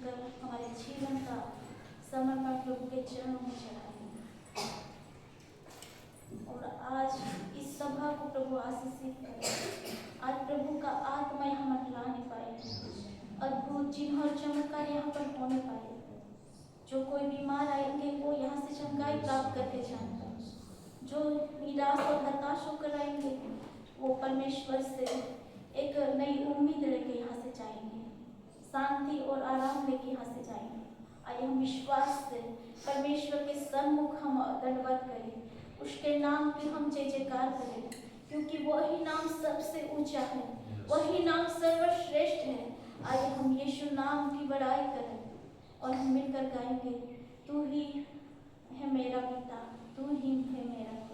सुनकर हमारे जीवन का समर्पण प्रभु के चरणों में चढ़ाएं और आज इस सभा को प्रभु आशीषित करें। आज प्रभु का आत्मा यहाँ मंडलाने पाए, अद्भुत चिन्ह और चमत्कार यहाँ पर होने पाए। जो कोई बीमार आएंगे वो यहाँ से चंगाई प्राप्त करके जाएंगे, जो निराश और हताश होकर आएंगे वो परमेश्वर से एक नई उम्मीद लेके यहाँ से जाएंगे, शांति और आराम लेके यहाँ से जाएंगे। आइए हम विश्वास से परमेश्वर के सम्मुख हम दंडवत करें, उसके नाम की हम जय जयकार करें, क्योंकि वही नाम सबसे ऊंचा है, वही नाम सर्वश्रेष्ठ है। आइए हम यीशु नाम की बड़ाई करें और हम मिलकर गाएंगे, तू ही है मेरा पिता, तू ही है मेरा खुदा।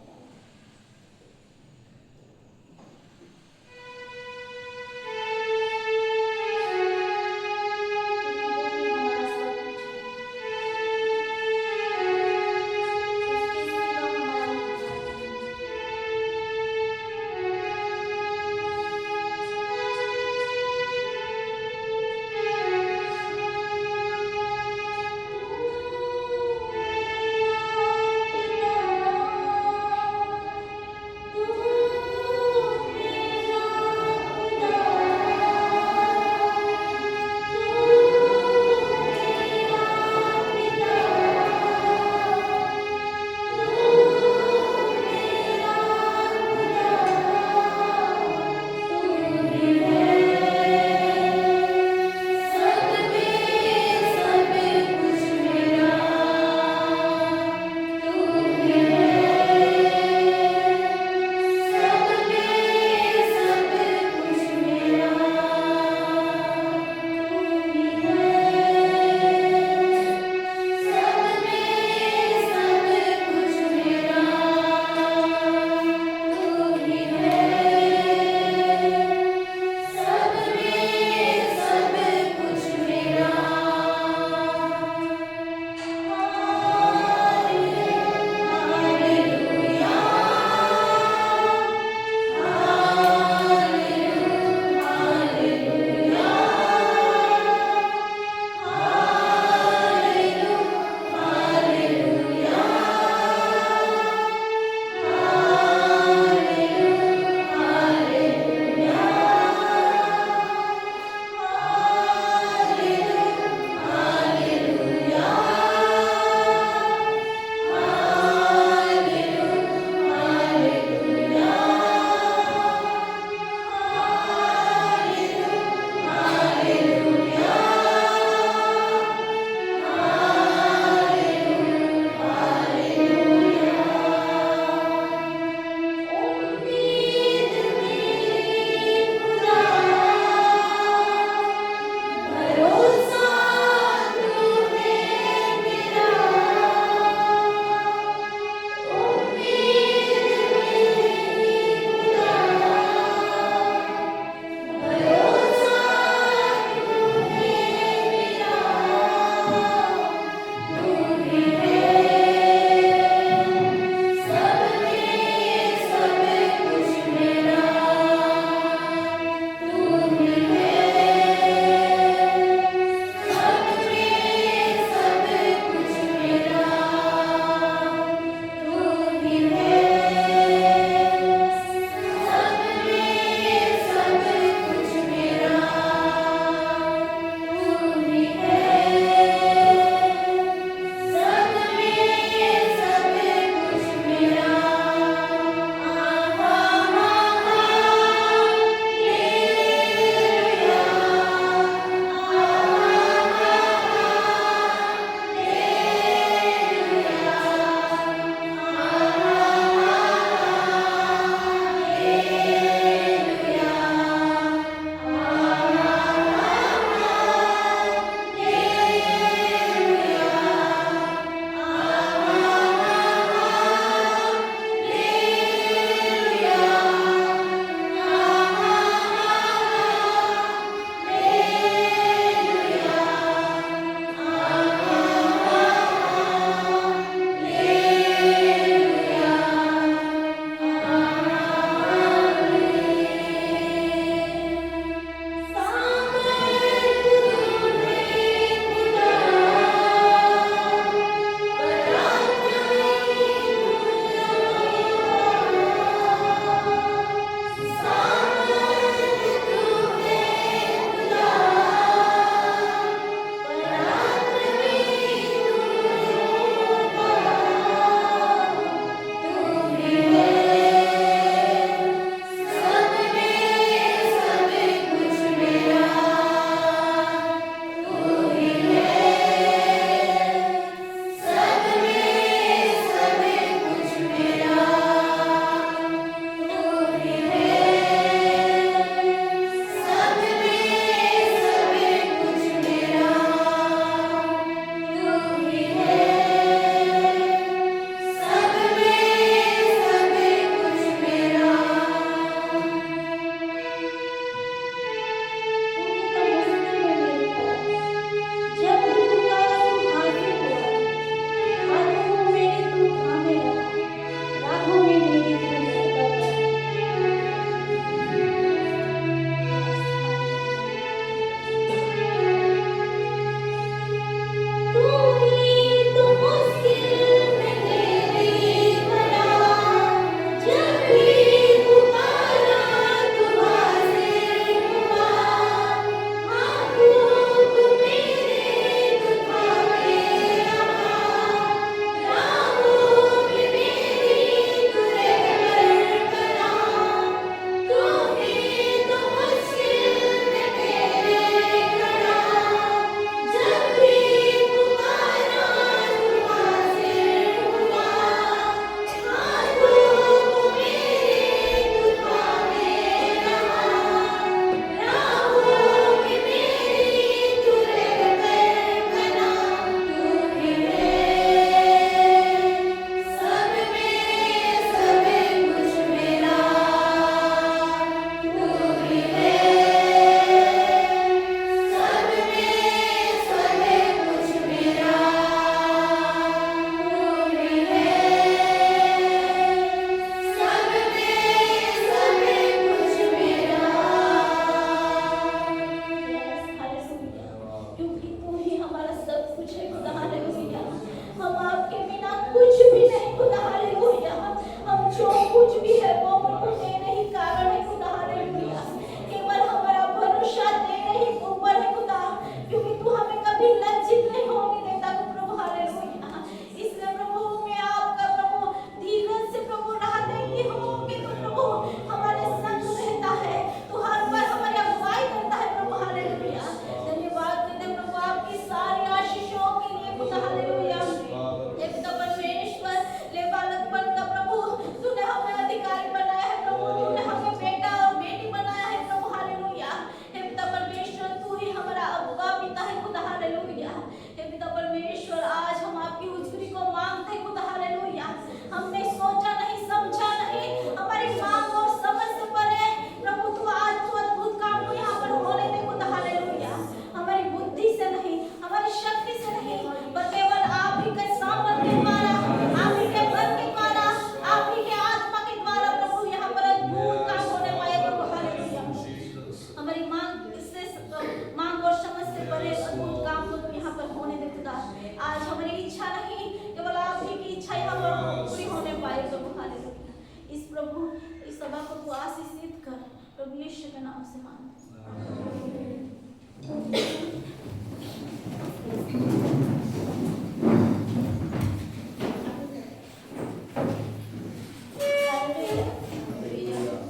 यीशु के नाम से मांगते हैं।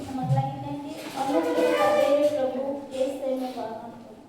हम अगला गीत गाएंगे, अनुग्रह का तेरे प्रभु कैसे मैं वर्णन करूं।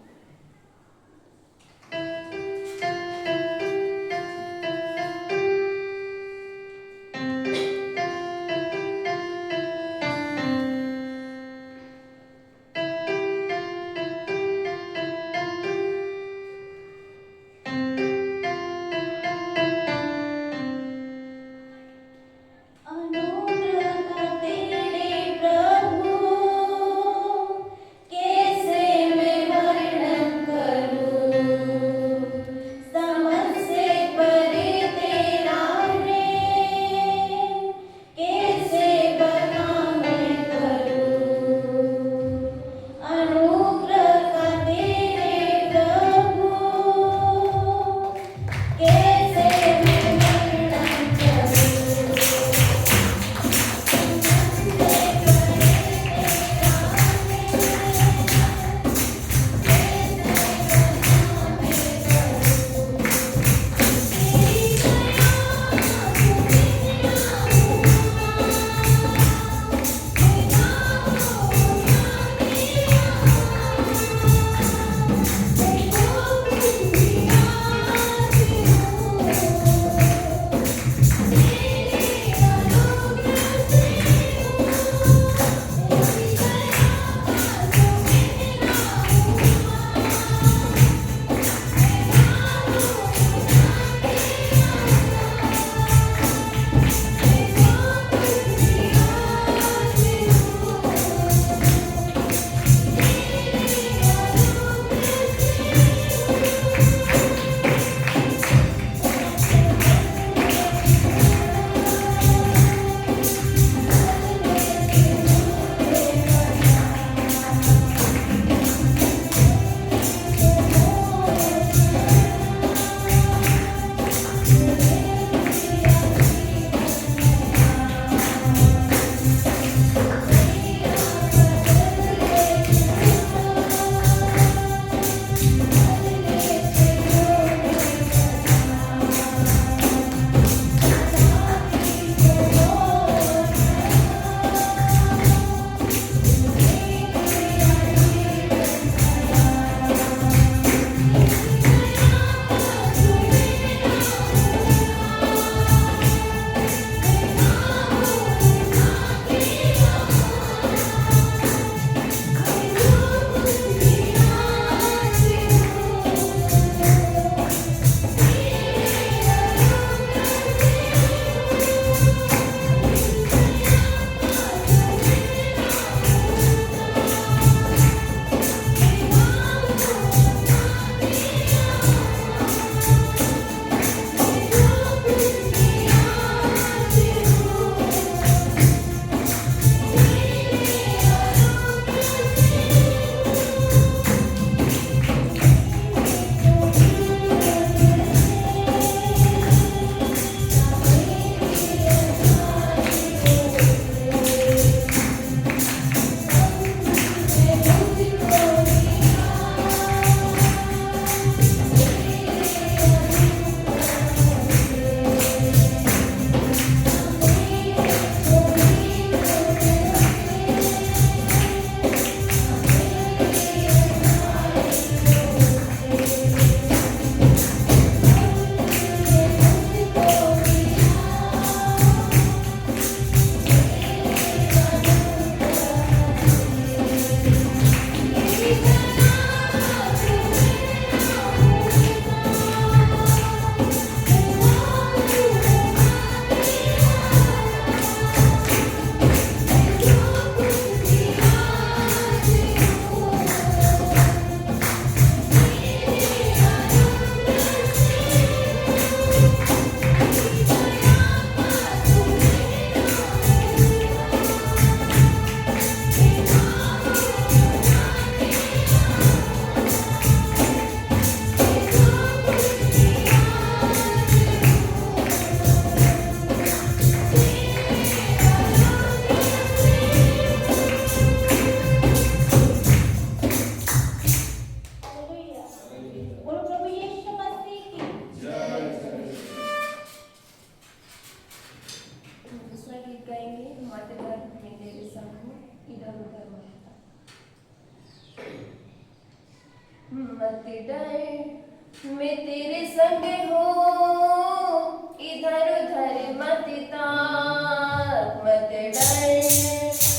डर मैं तेरे संग हूँ, इधर उधर मत ताक, मत डर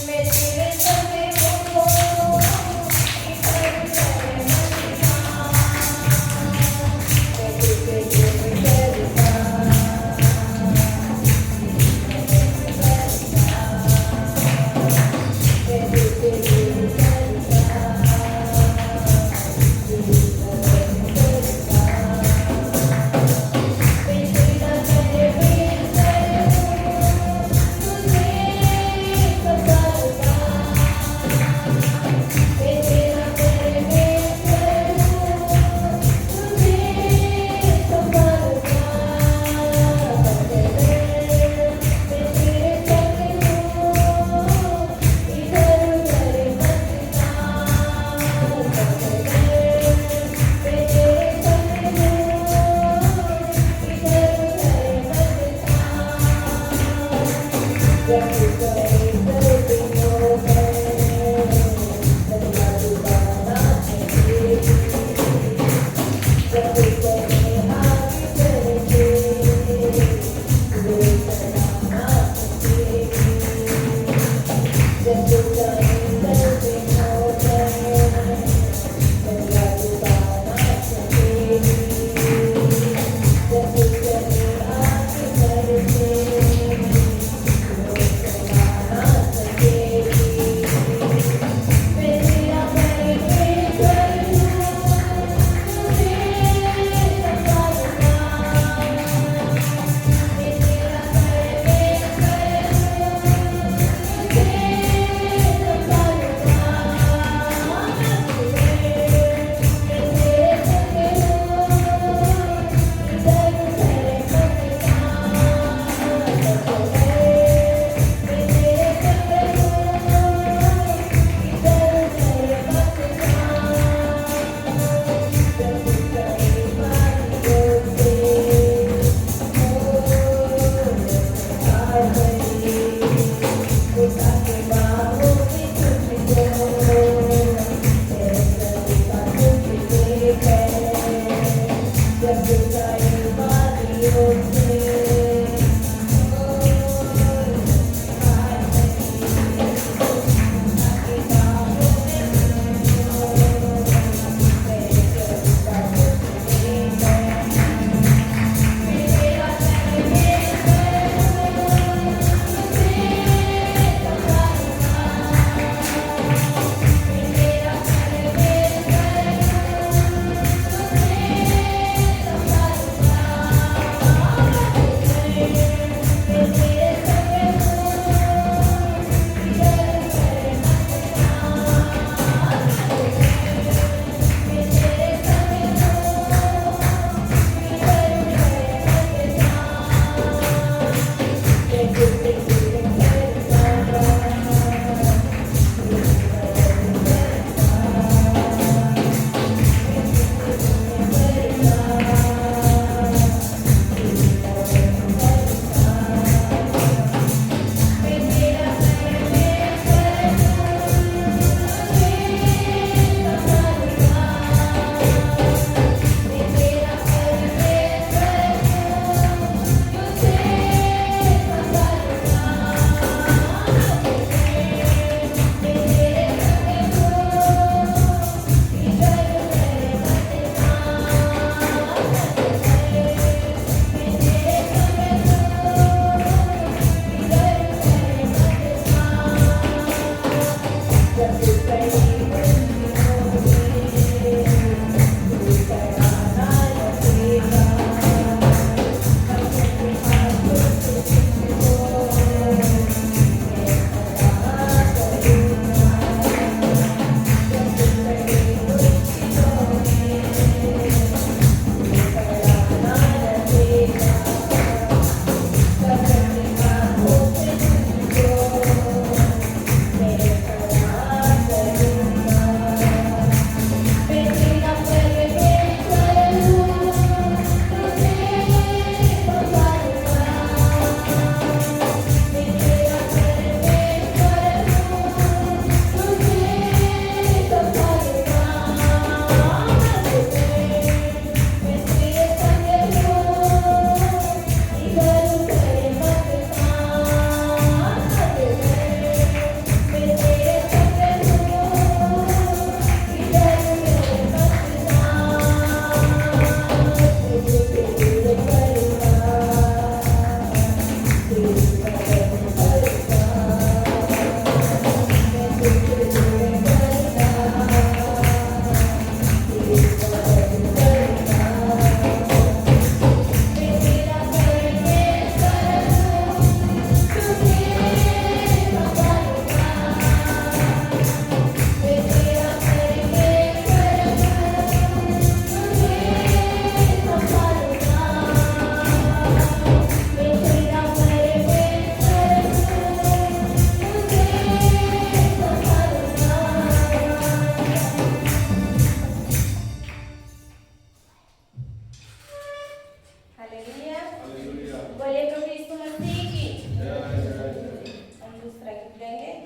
मैं तेरे संग हूँ, इधर उधर मत ताक, मैं तुझे ढूंढ करता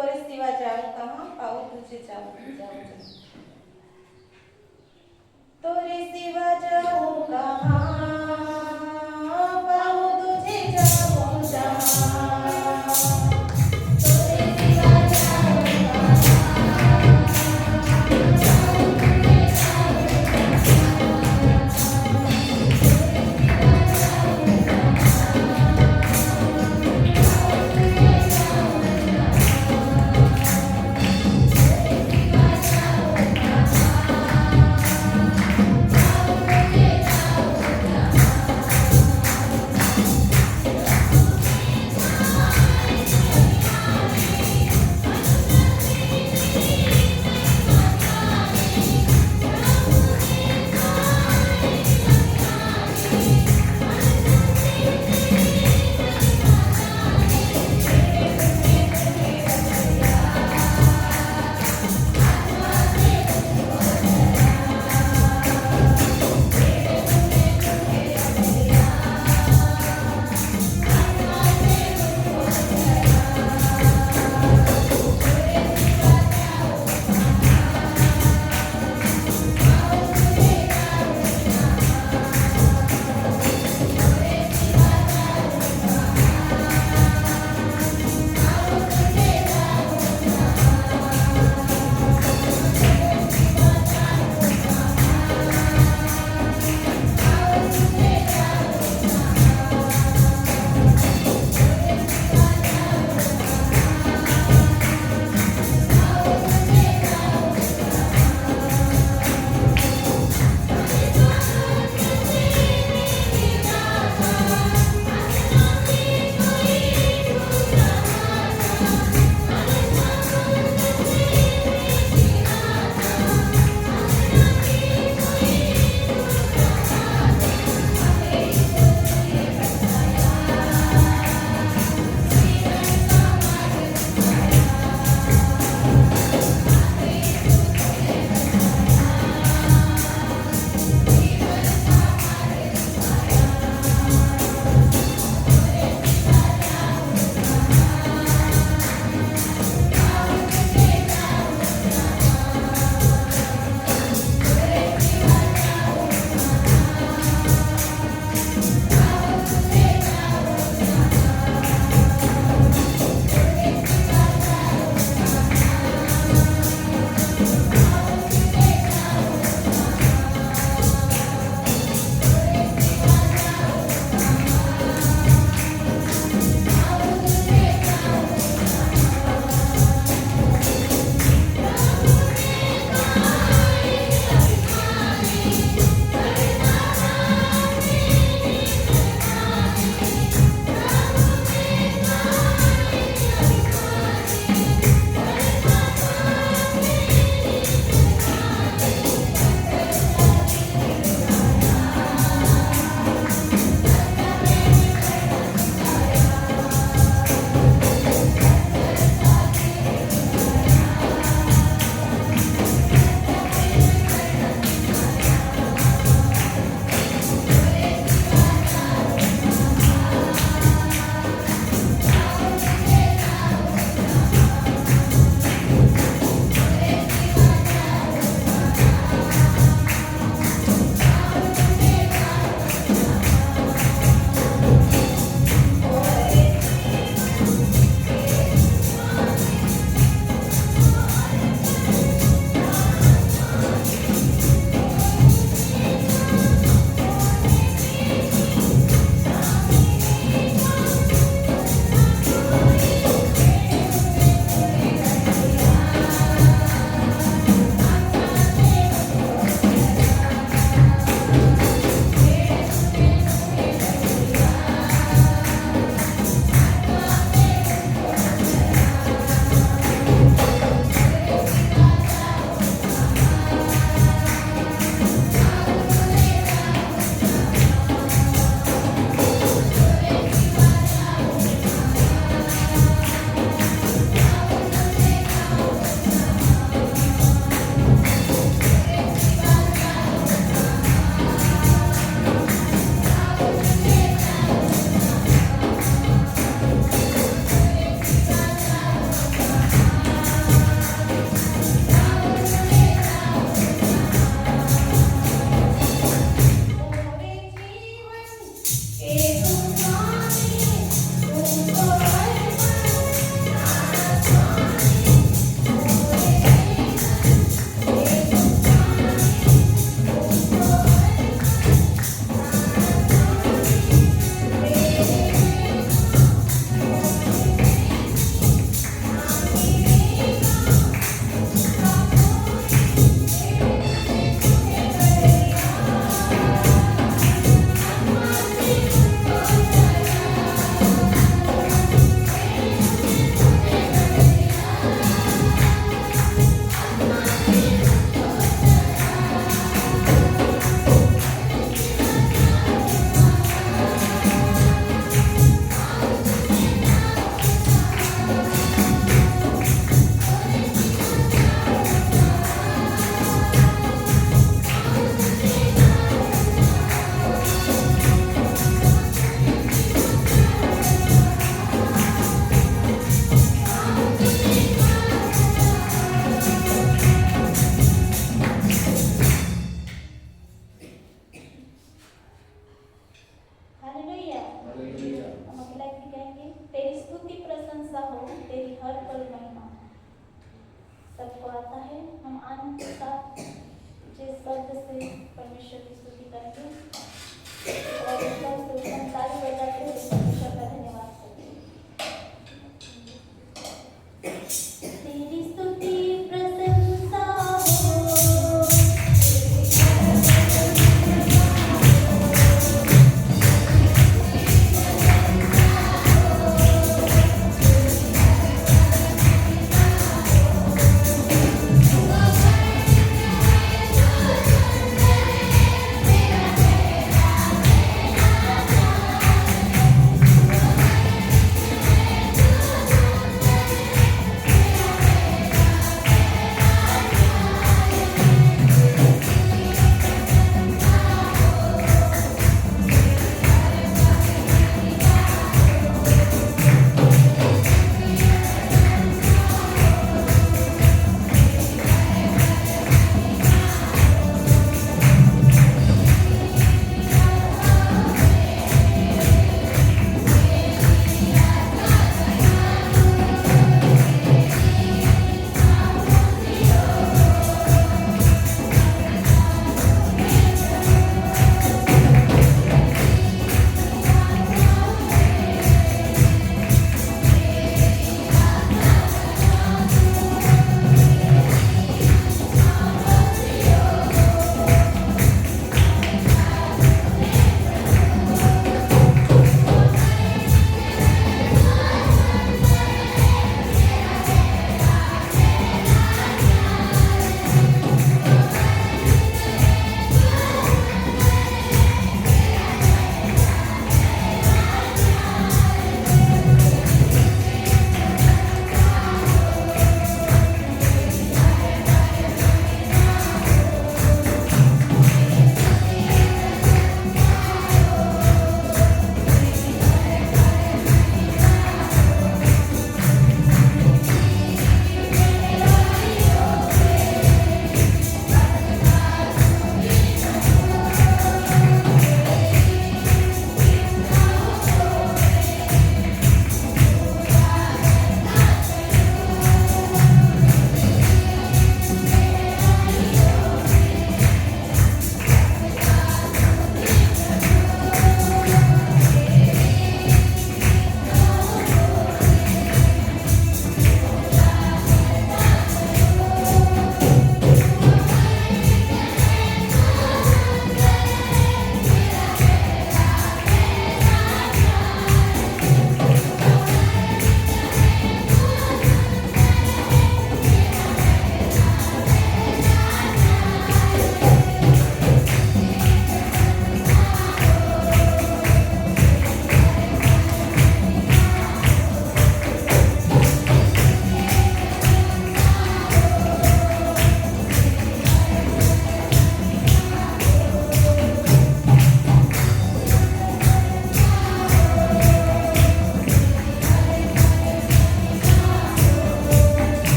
तोरे सिवा जाऊं कहाँ, पाऊँ तुझे जाऊं जाऊं जाऊं। तोरे सिवा जाऊं कहाँ, पाऊँ तुझे जाऊं जहाँ। तोरे सिवा जाऊं कहाँ, आता है, हम आनंद के साथ जिस शब्द से परमेश्वर की स्तुति करेंगे और इस शब्द से हम ताली बजाते हुए परमेश्वर का धन्यवाद करते हैं। तेरी स्तुति प्रशंसा हो,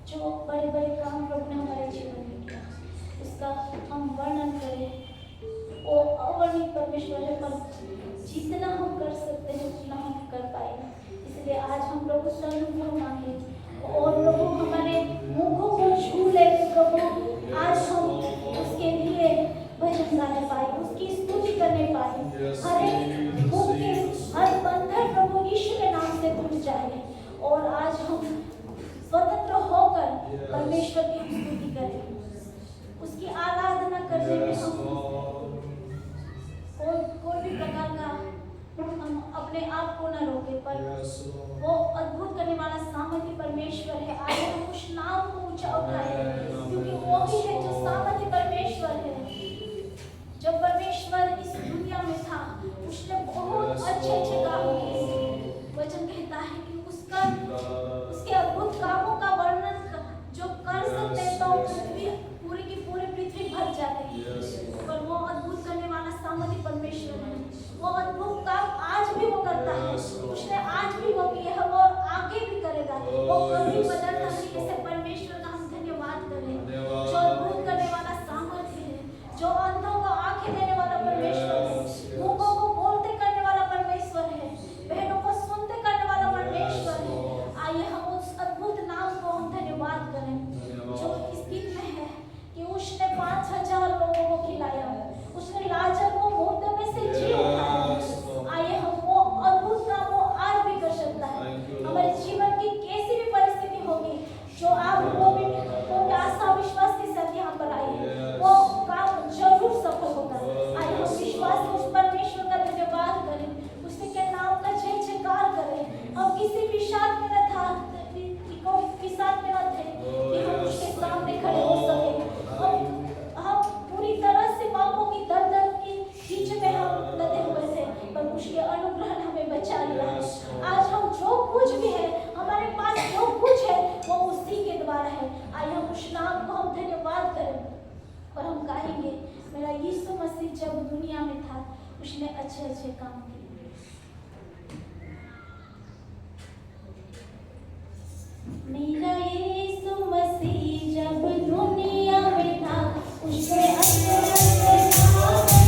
जो बड़े बड़े काम प्रभु ने हमारे जीवन में किया, उसका हम वर्णन करें वो अवर्णित परमेश्वर है, पर जितना हम कर सकते हैं उतना हम कर पाएंगे। इसलिए आज हम प्रभु से अनुग्रह मांगे और प्रभु हमारे मुखों को छू ले। प्रभु आज हम उसके लिए भजन गाने पाए, उसकी स्तुति करने पाए। हर एक मुख के हर बंधन प्रभु यीशु के नाम से टूट जाए और आज हम स्वतंत्र होकर परमेश्वर की स्तुति करें, उसकी आराधना करने में हम कोई भी प्रकार का मसीह जब दुनिया में था उसने अच्छे अच्छे काम किए। मेरा यीशु मसीह जब दुनिया में था उसने अच्छे अच्छे काम किए।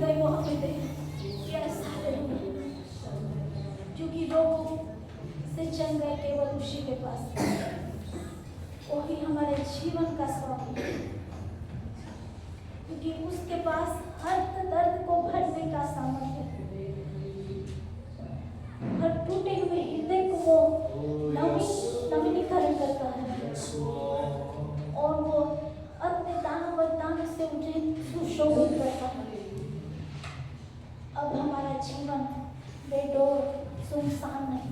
हृदय को हमें दे कि ऐसा रहे, क्योंकि रोगों से चंगा केवल उसी के पास है। वही हमारे जीवन का स्वामी है, क्योंकि उसके पास हर दर्द को भरने का सामर्थ्य है। हर टूटे हुए हृदय को वो नवीनीकरण करता है और वो अपने दानों वरदानों से उन्हें सुशोभित करता है। अब हमारा जीवन बेडोर सुनसान नहीं,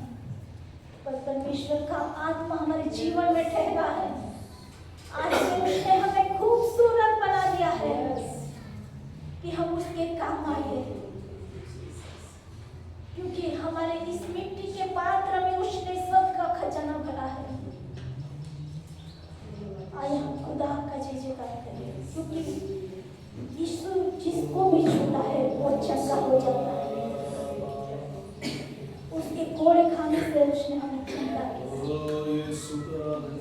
पर परमेश्वर का आत्मा हमारे जीवन में ठहरा है। आज उसने हमें खूबसूरत बना दिया है कि हम उसके काम आए, क्योंकि हमारे इस मिट्टी के पात्र में उसने स्वर्ग का खजाना भरा है। आइए हम खुदा का जय जयकार करें, क्योंकि यीशु जिसको भी छूता है वो चंगा हो जाता है। उसके कोड़े खाने से उसने हमें ठंडा किया,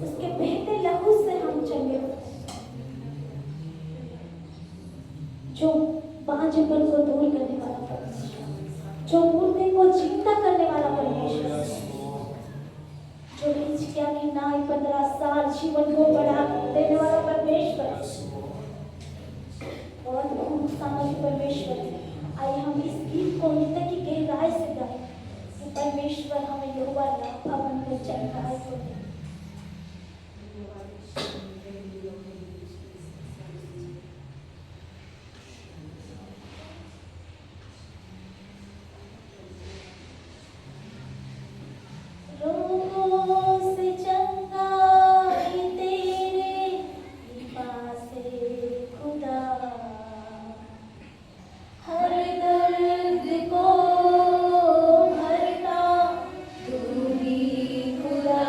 उसके बहते लहू से हम चंगे होते हैं। जो बांझपन को दूर करने वाला परमेश्वर, जो मुर्दे को जिंदा करने वाला परमेश्वर, जो हिचकिया की नाई 15 साल जीवन को बढ़ा देने वाला परमेश्वर, बहुत खूबसूरत परमेश्वर। आइए हम इस गीत को हृदय की गहराई से गाएं कि परमेश्वर हमें यहोवा राफा बनकर चंगाई को दे। रोगों से चंगाई तेरे कृपा से खुदा, हर दर्द को भरता तू ही खुदा।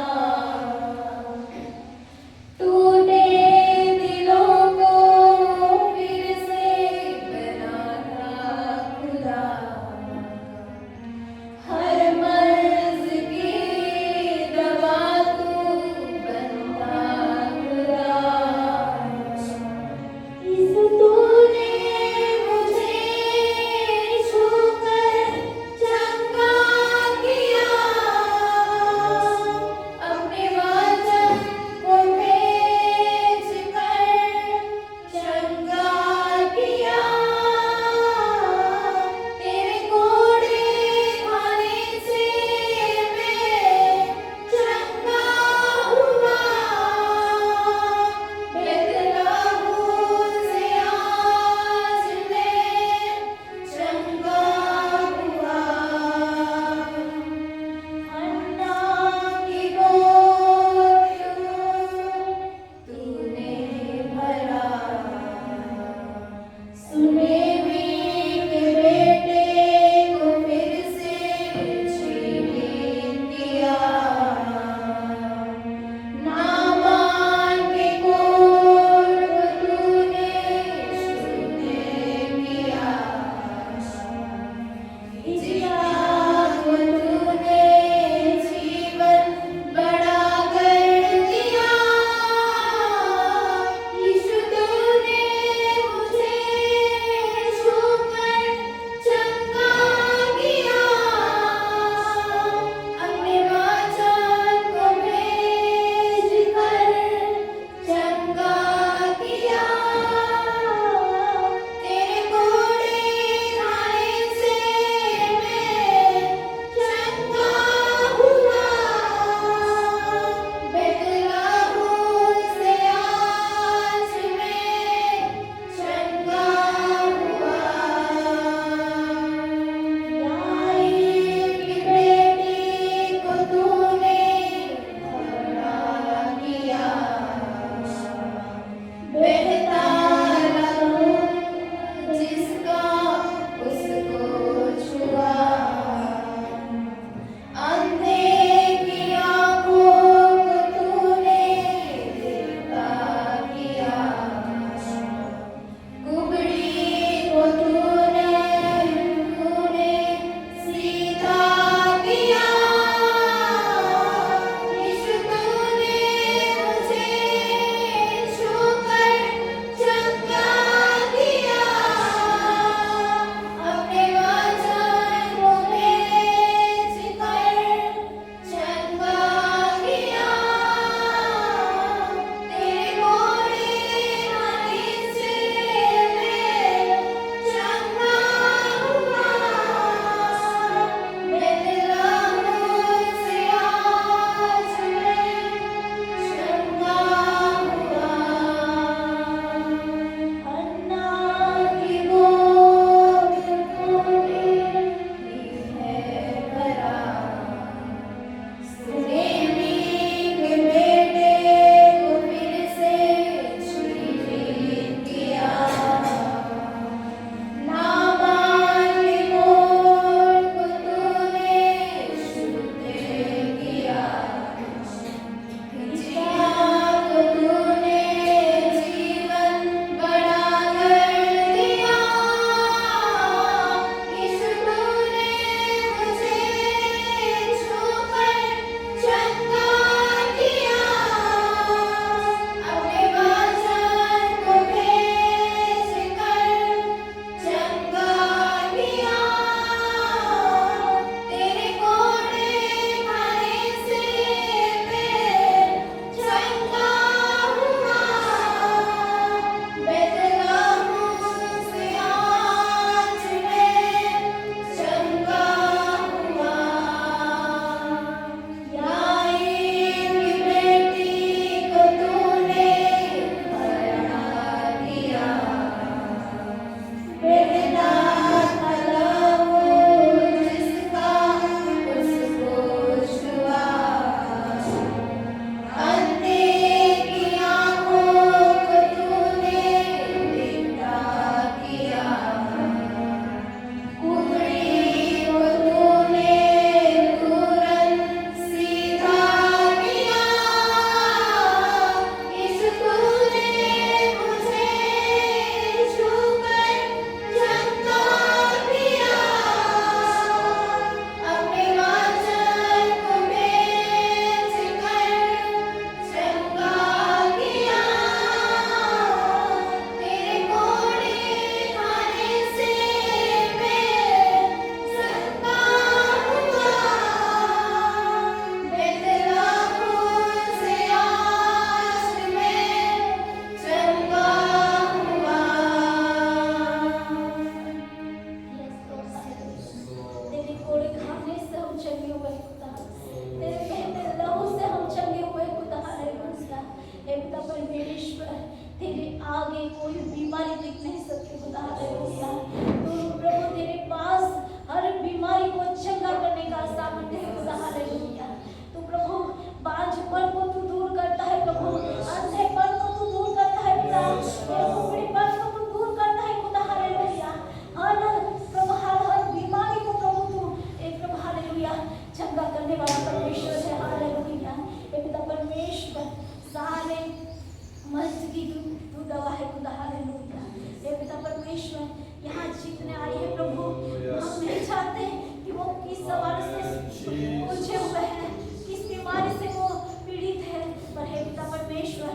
जीत नहीं सकते खुदा हालेलुया। तो प्रभु तेरे पास हर बीमारी को चंगा करने का सामर्थ्य है खुदा हालेलुया। तो प्रभु बांझपन को तू दूर करता है प्रभु, अंधेपन को तू दूर करता है पिता, कुकड़ीपन को तू दूर करता है खुदा हालेलुया। हर प्रभु हर बीमारी को प्रभु तू एक प्रभु हालेलुया चंगा करने वाला परमेश्वर है हालेलुया। ये पिता परमेश्वर सारे मर्ज की तू दवा है खुदा हालेलुया। ये पिता परमेश्वर यहाँ जितने आए हैं प्रभु, हम नहीं चाहते कि वो किस सवाल से उलझे हुए हैं, किस बीमारी से वो पीड़ित है, पर हे पिता परमेश्वर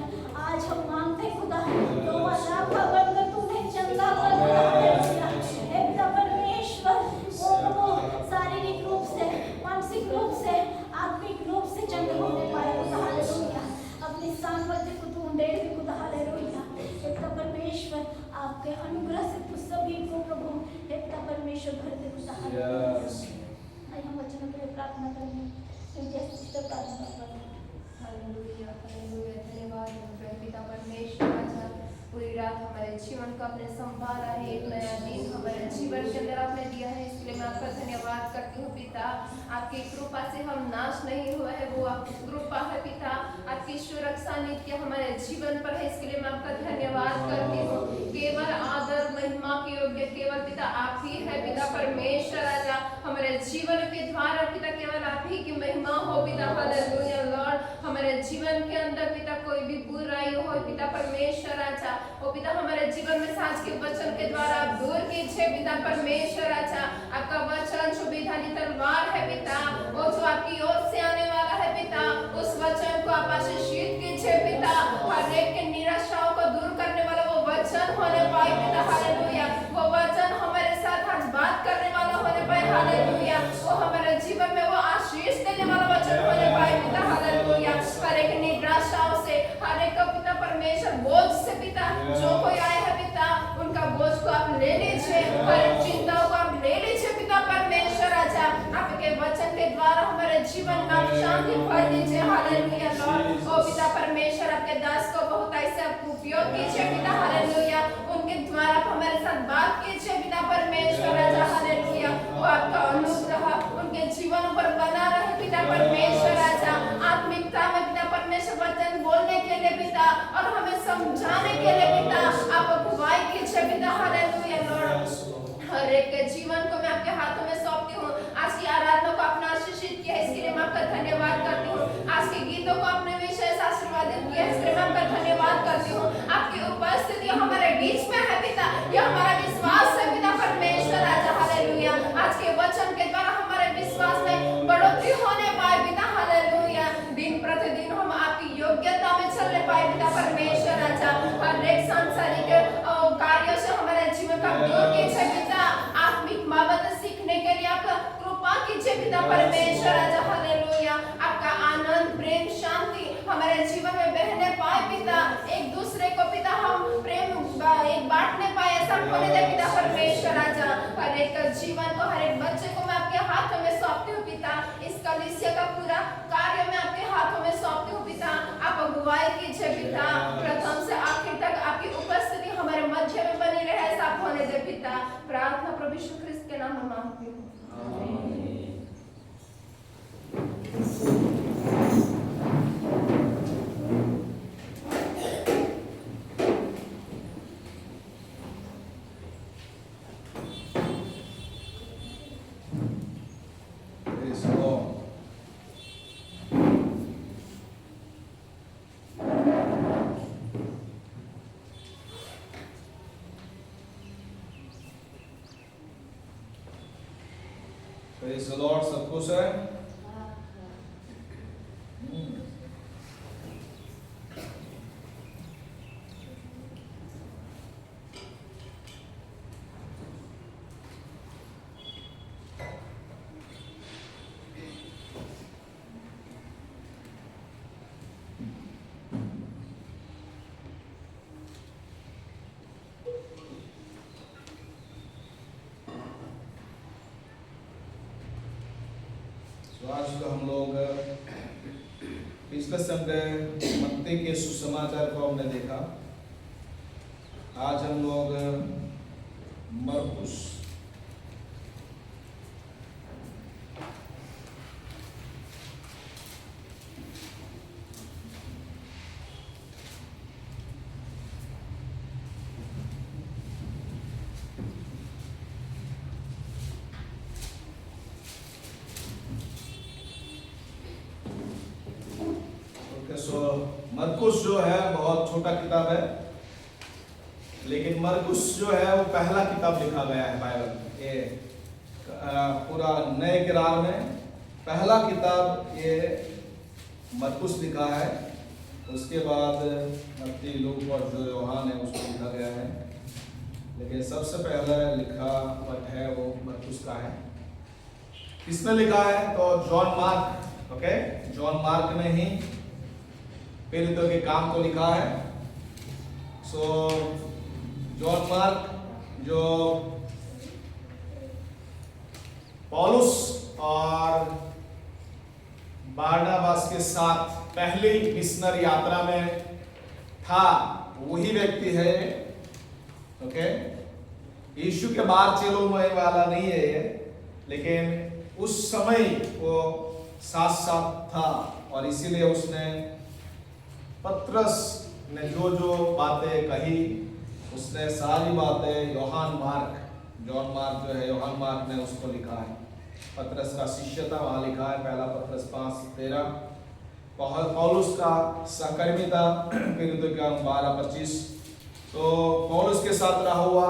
आज हम मांगते खुदा तो राखा बनकर तूने चंगा कर दिया। हे पिता परमेश्वर वो प्रभु शारीरिक रूप से, मानसिक रूप से, आत्मिक रूप से चंगे होने पाए खुदा हालेलुया। अपनी सामर्थ्य को तू दे दे खुदा हालेलुया। हे पिता परमेश्वर आपके अनुग्रह से तू सभी को प्रभु हे पिता परमेश्वर भर दे खुदा हालेलुया। आइए हम वचनों के लिए प्रार्थना करेंगे, क्योंकि सिस्टर प्रार्थना कर रहे हैं। Hallelujah hallelujah. धन्यवाद पिता परमेश्वर। आज पूरी रात हमारे जीवन को आपने संभाला है, एक नया दिन हमारे जीवन के अंदर आपने दिया है, इसके लिए मैं आपका धन्यवाद करती हूँ पिता। आपकी कृपा से हम नाश नहीं हुए हैं, वो आपकी कृपा है पिता। आपकी सुरक्षा नित्य हमारे जीवन पर है, इसके लिए मैं आपका धन्यवाद करती हूँ। केवल आदर महिमा के योग्य केवल पिता आप ही है पिता परमेश्वर। राजा हमारे जीवन के द्वारा पिता केवल आप ही की महिमा हो पिता हालेलुया लॉर्ड। हमारे जीवन के अंदर पिता कोई भी बुराई हो पिता परमेश्वर राजा, ओ पिता हमारे जीवन में सांझ के वचन के द्वारा आप दूर कीजिए पिता परमेश्वर राजा। आपका वचन जो विधानी तलवार है पिता, वो जो आपकी ओर से आने वाला है पिता, उस वचन को आप आशीषित कीजिए पिता। हर एक के निराशाओं को दूर करने वाला वो वचन होने पाए पिता हालेलुया। वो वचन हमारे साथ आज बात करने वाला होने पाए हालेलुया। वो हमारे जीवन में वो आशीष देने वाला वचन होने पाए पिता हालेलुया। हर एक निराशाओं से, हर एक पिता परमेश्वर बोझ से पिता जो कोई आए है पिता, उनका बोझ को आप ले लीजिए, हर एक चिंताओं को आप ले लीजिए पिता परमेश्वर राजा। आपके वचन के द्वारा हमारे जीवन में आप शांति भर दीजिए हालेलुया लॉर्ड। ओ पिता परमेश्वर आपके दास को बहुत ऐसे आप उपयोग कीजिए पिता हालेलुया। उनके द्वारा आप हमारे साथ बात कीजिए पिता परमेश्वर राजा हालेलुया। वो आपका अनुग्रह उनके जीवन पर बना रहे पिता परमेश्वर राजा। आत्मिकता में पिता परमेश्वर वचन बोलने के लिए पिता और हमें समझाने के लिए पिता आप अगुवाई कीजिए पिता हालेलुया लॉर्ड। हर एक के जीवन को मैं आपके हाथों में सौंपती हूँ। आज की आराधना को आपने आशीषित किया, इसके लिए मैं आपका धन्यवाद करती हूँ। आज के गीतों को आपने विशेष आशीर्वादित किया, इसके लिए मैं आपका धन्यवाद करती हूँ। आपकी उपस्थिति हमारे बीच में है पिता, यह हमारा विश्वास है पिता परमेश्वर राजा हालेलुया। आज के वचन के द्वारा हमारे विश्वास में बढ़ोतरी होने पाए पिता हालेलुया। दिन प्रतिदिन हम आपकी योग्यता में चलने पाए पिता परमेश्वर राजा। हर एक सांसारिक कार्यों से हमारे जीवन का दूर कीजिए पिता। आत्मिक बाबत सीखने के लिए आप कृपा कीजिए पिता परमेश्वर राजा हालेलुया। आपका आनंद प्रेम शांति हमारे जीवन में बहने पाए पिता। एक दूसरे को पिता हम प्रेम एक बांटने पाए, ऐसा होने दे पिता परमेश्वर राजा। हर एक जीवन को, हर एक बच्चे को मैं आपके हाथों में सौंपती हूँ पिता। इस कलीसिया का पूरा कार्य मैं आपके हाथों में सौंपती हूँ पिता। आप अगुवाई कीजिए पिता, प्रथम से आखिर तक आपकी उपस्थिति हमारे मध्य में बनी रहे, ऐसा होने दे पिता। प्रार्थना प्रभु यीशु ख्रिस्त के नाम में मांगती हूँ। Praise the Lord, सब खुश है? आज का हम लोग पिछले संडे मत्ती के सुसमाचार को हमने देखा आज हम लोग मरकुस मरकुस जो है बहुत छोटा किताब है, लेकिन मरकुस जो है वो पहला किताब लिखा गया है बाइबल ये पूरा नए किरार में पहला किताब ये मरकुस लिखा है। उसके बाद मत्ती, लूक और जो यूहन्ना है उसको लिखा गया है, लेकिन सबसे पहला लिखा पद है वो मरकुस का है। किसने लिखा है? तो John mark. Okay, John mark ने ही प्रेरितों के काम को लिखा है। सो जॉन मार्क जो पौलुस और बारनाबास के साथ पहली मिशनरी यात्रा में था, वही व्यक्ति है। ओके, यीशु के बाद चलो मैं वाला नहीं है ये, लेकिन उस समय वो साथ साथ था और इसीलिए उसने पत्रस ने जो जो बातें कही उसने सारी बातें जॉन मार्क जो है यूहन्ना मार्क ने उसको लिखा है। पत्रस का शिष्य था, वहां लिखा है पहला पत्रस 5:13। पौलुस का सहकर्मी था, प्रेरितों के काम 12:25। तो पौलुस के साथ रहा हुआ,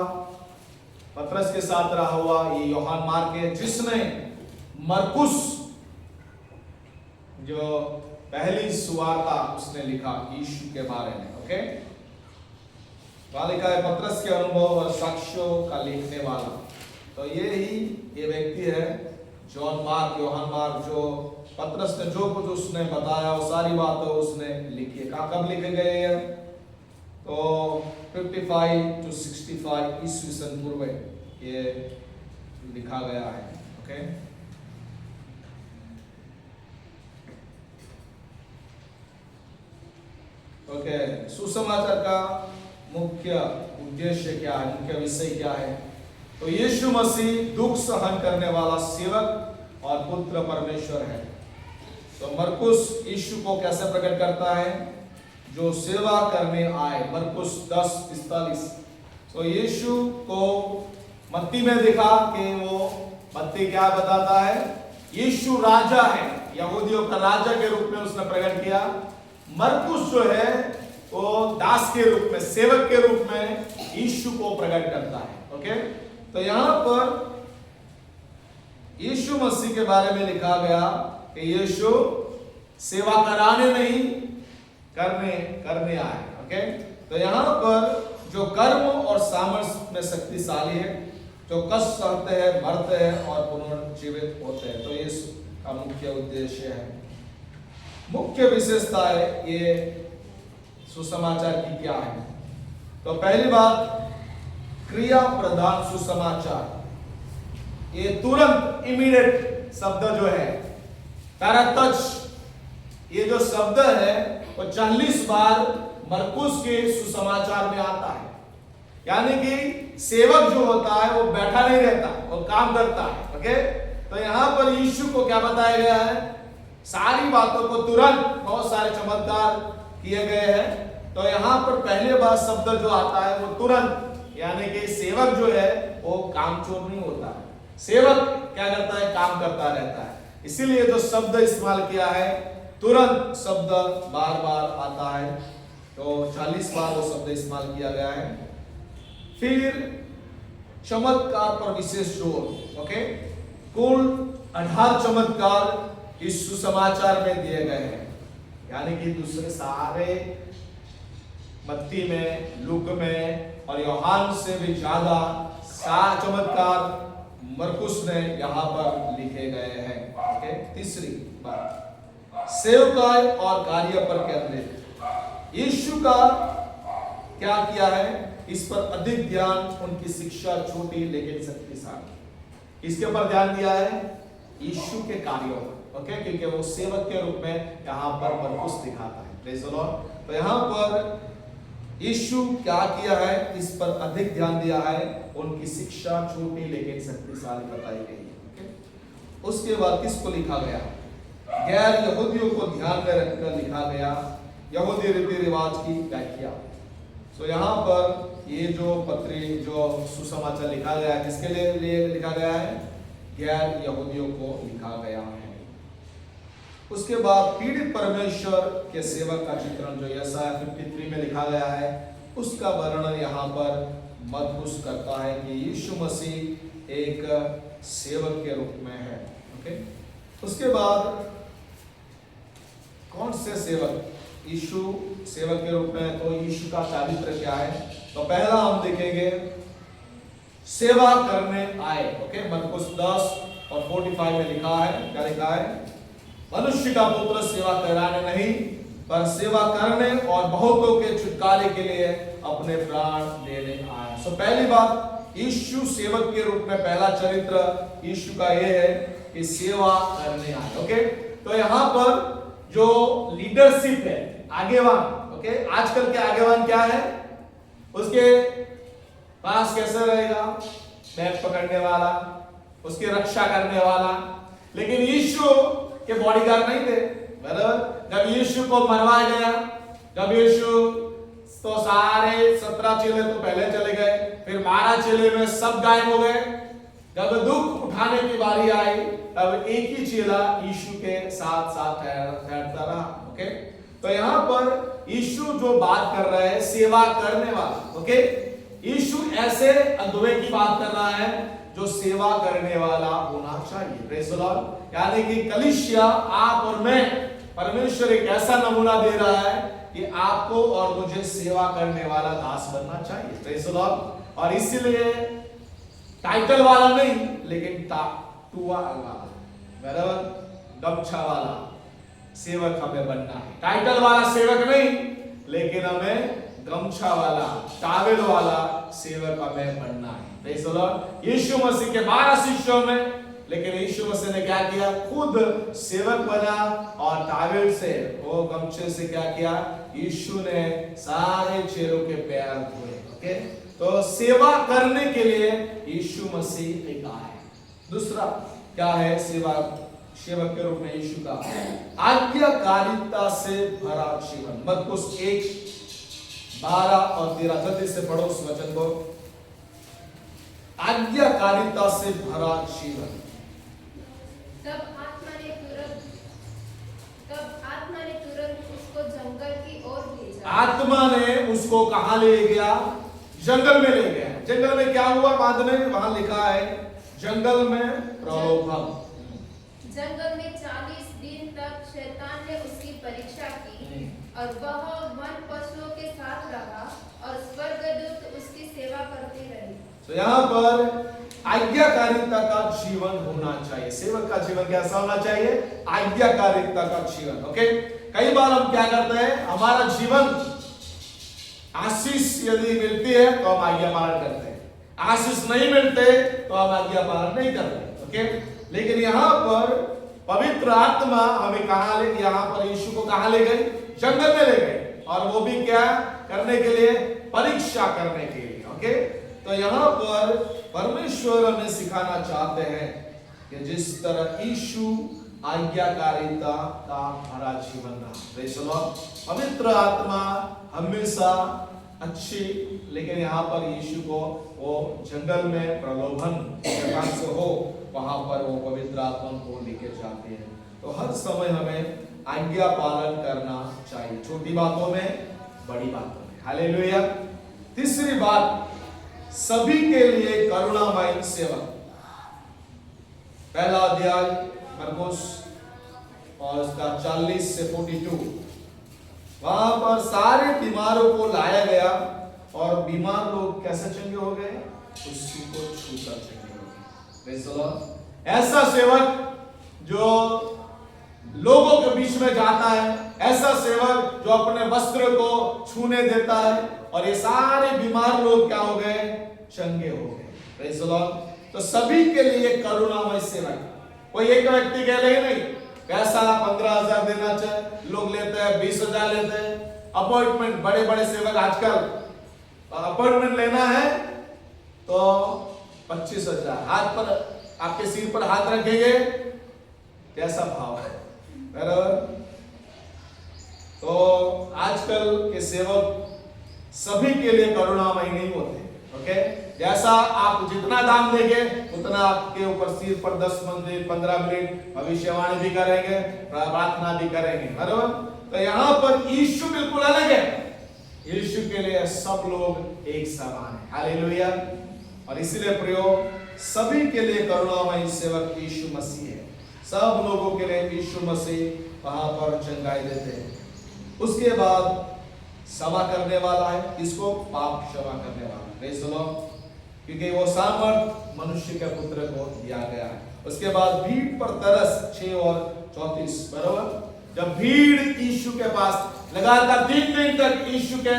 पत्रस के साथ रहा हुआ ये यूहन्ना मार्क है, जिसने मरकुस जो पहली सुवार्ता उसने लिखा यीशु के बारे में। ओके, वहां लिखा है पत्रस के अनुभव और साक्ष्यों का लिखने वाला। तो ये व्यक्ति है जॉन मार्क, यूहन्ना मार्क, जो पत्रस ने जो कुछ उसने बताया वो सारी बातें उसने लिखी है। कब लिखे गए हैं? तो 55 to 65 ईस्वी सन पूर्व ये लिखा गया है। ओके, ओके, सुसमाचार का मुख्य उद्देश्य क्या है, मुख्य विषय क्या है? तो यीशु मसीह दुख सहन करने वाला सेवक और पुत्र परमेश्वर है। तो मरकुस यीशु को कैसे प्रकट करता है? जो सेवा करने आए, मरकुस 10:45। तो यीशु को मत्ती में दिखा कि वो मत्ती क्या बताता है? यीशु राजा है, यहूदियों का राजा के रूप में उसने प्रकट किया। मरकुस जो है वो दास के रूप में, सेवक के रूप में यीशु को प्रकट करता है। ओके, तो यहां पर यीशु मसीह के बारे में लिखा गया कि यीशु सेवा कराने नहीं करने आए। ओके, तो यहां पर जो कर्म और सामर्थ्य में शक्तिशाली है, जो कष्ट सहते हैं, मरते हैं और पुनर्जीवित होते हैं, तो यीशु का मुख्य उद्देश्य है। मुख्य विशेषता है ये सुसमाचार की क्या है? तो पहली बात, क्रिया प्रधान सुसमाचार। ये तुरंत, इमीडिएट शब्द जो है, तरतच, ये जो शब्द है वो 40 बार मरकुस के सुसमाचार में आता है। यानी कि सेवक जो होता है वो बैठा नहीं रहता, वो काम करता है। ओके, तो यहां पर यीशु को क्या बताया गया है? सारी बातों को तुरंत, बहुत सारे चमत्कार किए गए हैं। तो यहाँ पर पहले बार शब्द जो आता है वो तुरंत, यानी कि सेवक जो है वो कामचोर नहीं होता है। सेवक क्या करता है? काम करता रहता है। इसीलिए जो शब्द इस्तेमाल किया है, तुरंत शब्द बार बार आता है। तो 40 बार वो शब्द इस्तेमाल किया गया है। फिर चमत्कार पर विशेष जोर। ओके, कुल 18 चमत्कार इस सुसमाचार में दिए गए हैं, यानी कि दूसरे सारे मत्ती में, लूक में और यूहन्ना से भी ज्यादा 7 चमत्कार मरकुस ने यहाँ पर लिखे गए हैं। ओके, तीसरी बात, सेवकाई और कार्य पर केंद्रित। यीशु का क्या किया है, इस पर अधिक ध्यान, उनकी शिक्षा छोटी लेकिन शक्तिशाली। इसके ऊपर ध्यान दिया है यीशु के कार्यों पर। ओके, क्योंकि वो सेवक के रूप में यहाँ पर मरकुस दिखाता है। Praise the Lord. तो यहाँ पर यीशु क्या किया है इस पर अधिक ध्यान दिया है। उनकी शिक्षा छोटी लेकिन शक्तिशाली बताई गई है। ओके? उसके बाद किसको लिखा गया? गैर यहूदियों को ध्यान में रखकर लिखा गया यहूदी रीति रिवाज की व्याख्या। तो यहाँ पर ये जो पत्री जो सुसमाचार लिखा गया है किसके लिए लिखा गया है? गैर यहूदियों को लिखा गया है। उसके बाद पीड़ित परमेश्वर के सेवक का चित्रण जो यशायाह 53 में लिखा गया है उसका वर्णन यहाँ पर मरकुस करता है कि यीशु मसीह एक सेवक के रूप में है। ओके? उसके बाद कौन से सेवक यीशु सेवक के रूप में? तो यीशु का चारित्र क्या है? तो पहला हम देखेंगे सेवा करने आए। ओके? मरकुस 10 और 45 में लिखा है, क्या लिखा है? मनुष्य का पुत्र सेवा कराने नहीं पर सेवा करने और बहुतों के छुटकारे के लिए अपने प्राण देने आया। सो पहली बात, यीशु सेवक के रूप में पहला चरित्र यीशु का यह है कि सेवा करने आए। ओके? तो यहाँ पर जो लीडरशिप है, आगेवान, ओके, आजकल के आगेवान क्या है? उसके पास कैसे रहेगा? बैग पकड़ने वाला, उसकी रक्षा करने वाला। लेकिन यीशु के बॉडीगार्ड नहीं थे, बराबर? जब यीशु को मरवाया गया, जब यीशु तो सारे 17 चेले तो पहले चले गए, फिर 12 चेले में सब गायब हो गए। जब दुख उठाने की बारी आई तब एक ही चेला यीशु के साथ साथ ठहरता रहा। ओके? तो यहाँ पर यीशु जो बात कर रहा है सेवा करने वाला। ओके? यीशु ऐसे अगुवे की बात कर रहा है जो सेवा करने वाला होना चाहिए। Praise the Lord. यानी कि कलीसिया, आप और मैं, परमेश्वर एक ऐसा नमूना दे रहा है कि आपको और मुझे सेवा करने वाला दास बनना चाहिए। Praise the Lord. और इसीलिए टाइटल वाला नहीं लेकिन टाटुआ वाला, बराबर, गमछा वाला सेवक हमें बनना है। टाइटल वाला सेवक नहीं लेकिन हमें गमछा वाला, टावेल वाला सेवक हमें बनना है। Praise the lord. Yeshu Masih के 12 शिष्यों में, लेकिन यीशु मसीह ने क्या किया? खुद सेवक बना और टावेल से, वो गमछे से क्या किया? यीशु ने सारे चेलों के पैर धोए। ओके? तो सेवा करने के लिए यीशु मसीह एक आए। दूसरा क्या है? सेवक के रूप में यीशु का आज्ञाकारिता से भरा जीवन। मरकुस 1:12 और 13 जल्दी से पढ़ो उस वचन को। आज्ञाकारिता से भरा जीवन। तब आत्मा ने तुरंत उसको जंगल की ओर भेजा। आत्मा ने उसको कहां ले गया? जंगल में ले गया। जंगल में क्या हुआ? बाद में वहां लिखा है जंगल में प्रलोभन। जंगल में 40 दिन तक शैतान ने उसकी परीक्षा की और वह वन पशुओं के साथ रहा और स्वर्गदूत उसकी सेवा करते रहे। तो यहाँ पर आज्ञाकारिता का जीवन होना चाहिए। सेवक का जीवन कैसा होना चाहिए? आज्ञाकारिता का जीवन। ओके? कई बार हम क्या करते हैं, हमारा जीवन आशीष यदि मिलती है तो हम आज्ञा पालन करते हैं, आशीष नहीं मिलते तो हम आज्ञा पालन नहीं करते। ओके? लेकिन यहाँ पर पवित्र आत्मा हमें कहां ले? यहाँ पर यीशु को कहां ले गई? जंगल में ले गए। और वो भी क्या करने के लिए? परीक्षा करने के लिए। ओके? तो यहाँ पर परमेश्वर हमें सिखाना चाहते हैं कि जिस तरह यीशु आज्ञाकारिता का भरा जीवन रहा। Praise the Lord. पवित्र आत्मा हमेशा अच्छी, लेकिन यहाँ पर यीशु को वो जंगल में प्रलोभन शैतान से हो, वहां पर वो पवित्र आत्मा को लेके जाते हैं। तो हर समय हमें आज्ञा पालन करना चाहिए, छोटी बातों में, बड़ी बातों में। हालेलुया। तीसरी बात, सभी के लिए करुणामय सेवक। पहला अध्याय मरकुस और उसका 40 से 42, वहां पर सारे बीमारों को लाया गया और बीमार लोग कैसे चंगे हो गए? उसी को छूकर चंगे हो गए। Praise the Lord. ऐसा सेवक जो लोगों के बीच में जाता है, ऐसा सेवक जो अपने वस्त्र को छूने देता है, और ये सारे बीमार लोग क्या हो गए? चंगे हो गए। Praise the Lord. तो सभी के लिए करुणामय सेवक। कोई एक व्यक्ति कह रहे नहीं पैसा 15,000 देना चाहिए, लोग लेते हैं 20,000 लेते हैं, अपॉइंटमेंट, बड़े बड़े सेवक आजकल अपॉइंटमेंट लेना है तो 25,000 हाथ पर, आपके सिर पर हाथ रखेंगे, कैसा भाव है, बराबर। तो आजकल के सेवक सभी के लिए करुणामय नहीं होते। ओके, जैसा आप जितना दान देंगे उतना आपके ऊपर सिर पर 10 मिनट 15 मिनट भविष्यवाणी भी करेंगे, प्रार्थना भी करेंगे, बराबर। तो यहाँ पर यीशु बिल्कुल अलग है, यीशु के लिए सब लोग एक समान है, हालेलुया। और इसलिए प्रियो, सभी के लिए करुणामय सेवक यीशु मसीह है, सब लोगों के लिए यीशु मसीह वहां पर चंगाई देते हैं। उसके बाद क्षमा करने वाला है, इसको पाप क्षमा करने वाला, प्रेज़ द लॉर्ड, क्योंकि वो सामर्थ मनुष्य के पुत्र को दिया गया है। उसके बाद भीड़ पर तरस 6 और 34, बराबर। जब भीड़ यीशु के पास लगातार 3 दिन तक यीशु के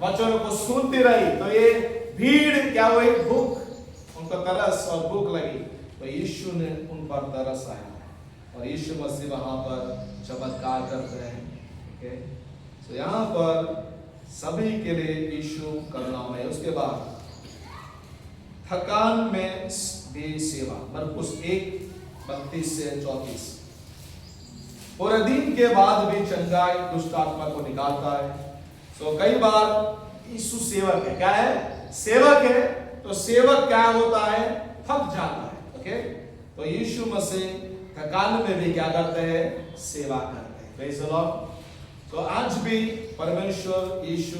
वचनों को सुनती रही, तो ये भीड़ क्या हुई, भूख, उनको तरस और भूख लगी, तो यीशु ने उन पर तरस आया और यीशु मसीह वहां पर चमत्कार करते हैं। ओके, तो यहाँ पर सभी के लिए यीशु करुणामय। उसके बाद थकान में भी सेवा, मरकुस 1:32 से 34। पूरे दिन के बाद भी चंगाई दुष्ट आत्मा को निकालता है। तो कई बार यीशु सेवक है, क्या है, सेवक है, तो सेवक क्या होता है, थक जाता है। ओके, तो यीशु मसीह थकान में भी क्या करते हैं, सेवा करते हैं, प्रेज़ द लॉर्ड। तो आज भी परमेश्वर यीशु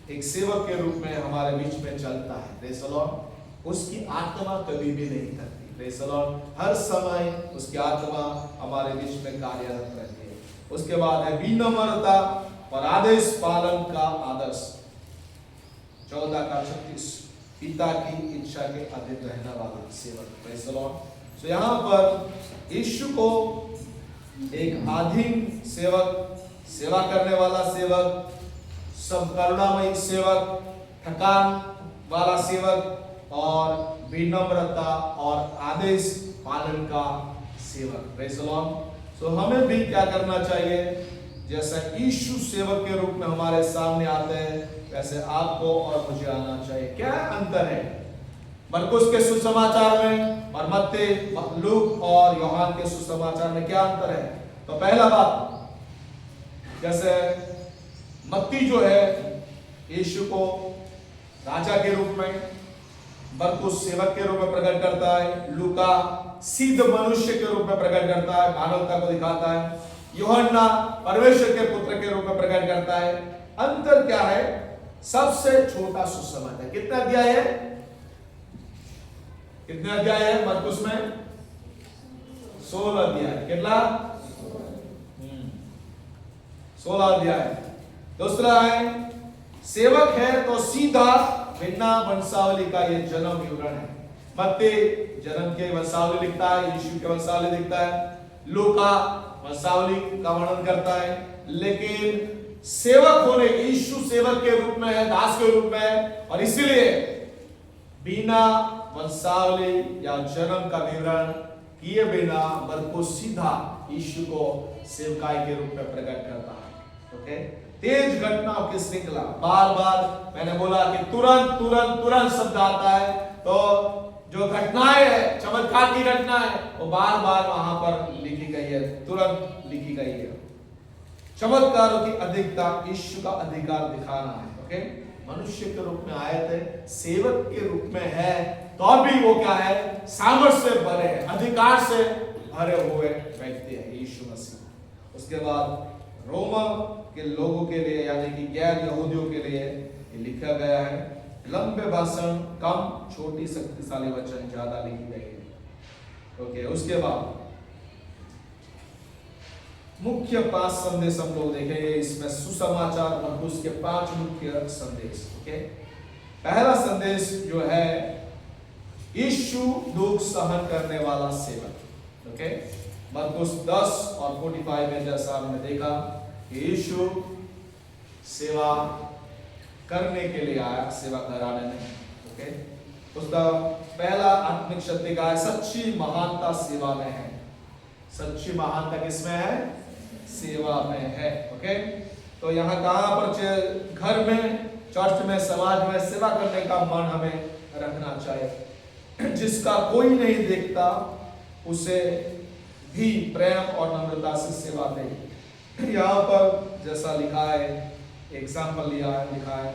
एक सेवक के रूप में हमारे बीच में चलता है, प्रेज़ द लॉर्ड। उसकी आत्मा कभी भी नहीं थकती, प्रेज़ द लॉर्ड। हर समय उसकी आत्मा हमारे बीच में कार्यरत रहती है। उसके बाद है विनम्रता और आदेश पालन का आदर्श, 14:36, पिता की इच्छा के अधीन रहने वाला सेवक, प्रेज़ द लॉर्ड। तो यहाँ पर यीशु को एक अधीन सेवक, सेवा करने वाला सेवक, सब करुणामयी सेवक, थकान वाला सेवक और विनम्रता और आदेश पालन का सेवक, प्रेज़ द लॉर्ड। सो हमें भी क्या करना चाहिए, जैसा यीशु सेवक के रूप में हमारे सामने आते हैं, वैसे आपको और मुझे आना चाहिए। क्या अंतर है मरकुस के सुसमाचार में और मत्ती, लूक और यूहन्ना के सुसमाचार में, क्या अंतर है? तो पहला बात, जैसे मत्ती जो है यीशु को राजा के रूप में, मरकुस सेवक के रूप में प्रकट करता है, लूका सिद्ध मनुष्य के रूप में प्रकट करता है, मानवता को दिखाता है, यूहन्ना परमेश्वर के पुत्र के रूप में प्रकट करता है। अंतर क्या है? सबसे छोटा सुसमाचार, कितना अध्याय है, कितने अध्याय है मरकुस में? 16 अध्याय। कितना? 16 अध्याय। दूसरा है, सेवक है तो सीधा बिना वंशावली का ये जन्म विवरण है। मत्ती जन्म के वंशावली लिखता है, यीशु के वंशावली लिखता है, लूका वंशावली का वर्णन करता है, लेकिन सेवक होने, यीशु सेवक के रूप में है, दास के रूप में है, और इसलिए बिना वंशावली या जन्म का विवरण किए बिना मरकुस सीधा यीशु को सेवकाई के रूप में प्रकट करता है। ओके, तेज घटनाओं की श्रृंखला, बार बार मैंने बोला कि तुरंत तुरंत तुरंत शब्द आता है, तो जो घटनाएं है, चमत्कार की घटनाएं, वो बार बार वहां पर लिखी गई है, तुरंत लिखी गई है। चमत्कारों की अधिकता यीशु का अधिकार दिखाना है। ओके, मनुष्य के रूप में आए थे, सेवक के रूप में है, तो भी वो क्या है, सामर्थ से भरे है, अधिकार से भरे हुए व्यक्ति है यीशु मसीह। उसके बाद रोमा के लोगों के लिए, यानी कि गैर यहूदियों के लिए ये लिखा गया है, लंबे भाषण कम, छोटी शक्तिशाली वचन ज्यादा लिखी गई है। ओके, उसके बाद मुख्य 5 संदेश हम लोग देखेंगे इसमें, सुसमाचार मरकुस के 5 मुख्य संदेश। ओके, पहला संदेश जो है, यीशु दुख सहन करने वाला सेवक। ओके, मरकुस 10 और 45 में जैसा हमने देखा, यीशु सेवा करने के लिए आया, सेवा कराने में। ओके, उसका पहला आत्मिक सत्य का है, सच्ची महानता सेवा में है। सच्ची महानता किसमें है? सेवा में है। ओके, तो यहाँ कहाँ पर घर में, चर्च में, समाज में सेवा करने का मन हमें रखना चाहिए। जिसका कोई नहीं देखता उसे भी प्रेम और नम्रता से सेवा दे। यहाँ पर जैसा लिखा है, एग्जाम्पल लिखा है,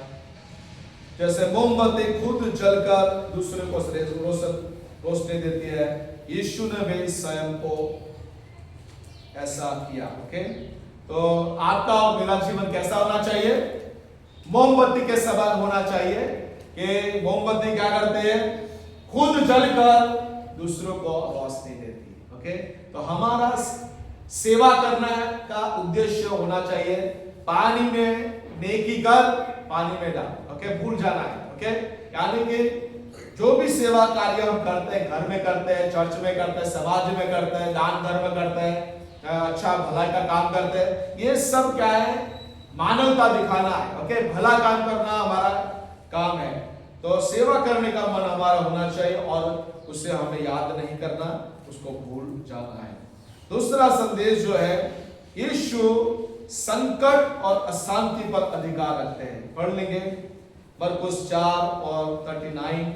जैसे मोमबत्ती खुद जलकर दूसरे को रोशनी देती है, यीशु ने भी स्वयं को ऐसा किया। ओके, तो आपका और मेरा जीवन कैसा होना चाहिए? मोमबत्ती के समान होना चाहिए कि मोमबत्ती क्या करते हैं? खुद जलकर दूसरों को रोशनी देती है। ओके, तो हमारा सेवा करना का उद्देश्य होना चाहिए पानी में नेकी कर पानी में डाल। ओके, भूल जाना है। ओके, यानी कि जो भी सेवा कार्य हम करते हैं, घर में करते हैं, चर्च में करते हैं, समाज में करते हैं, दान धर्म करते हैं, अच्छा भलाई का काम करते हैं, ये सब क्या है? मानवता दिखाना है। ओके, भला काम करना हमारा काम है। तो सेवा करने का मन हमारा होना चाहिए और उसे हमें याद नहीं करना, उसको भूल जाना है। दूसरा संदेश जो है, यीशु संकट और अशांति पर अधिकार रखते हैं। पढ़ लेंगे मरकुस 4 और 39।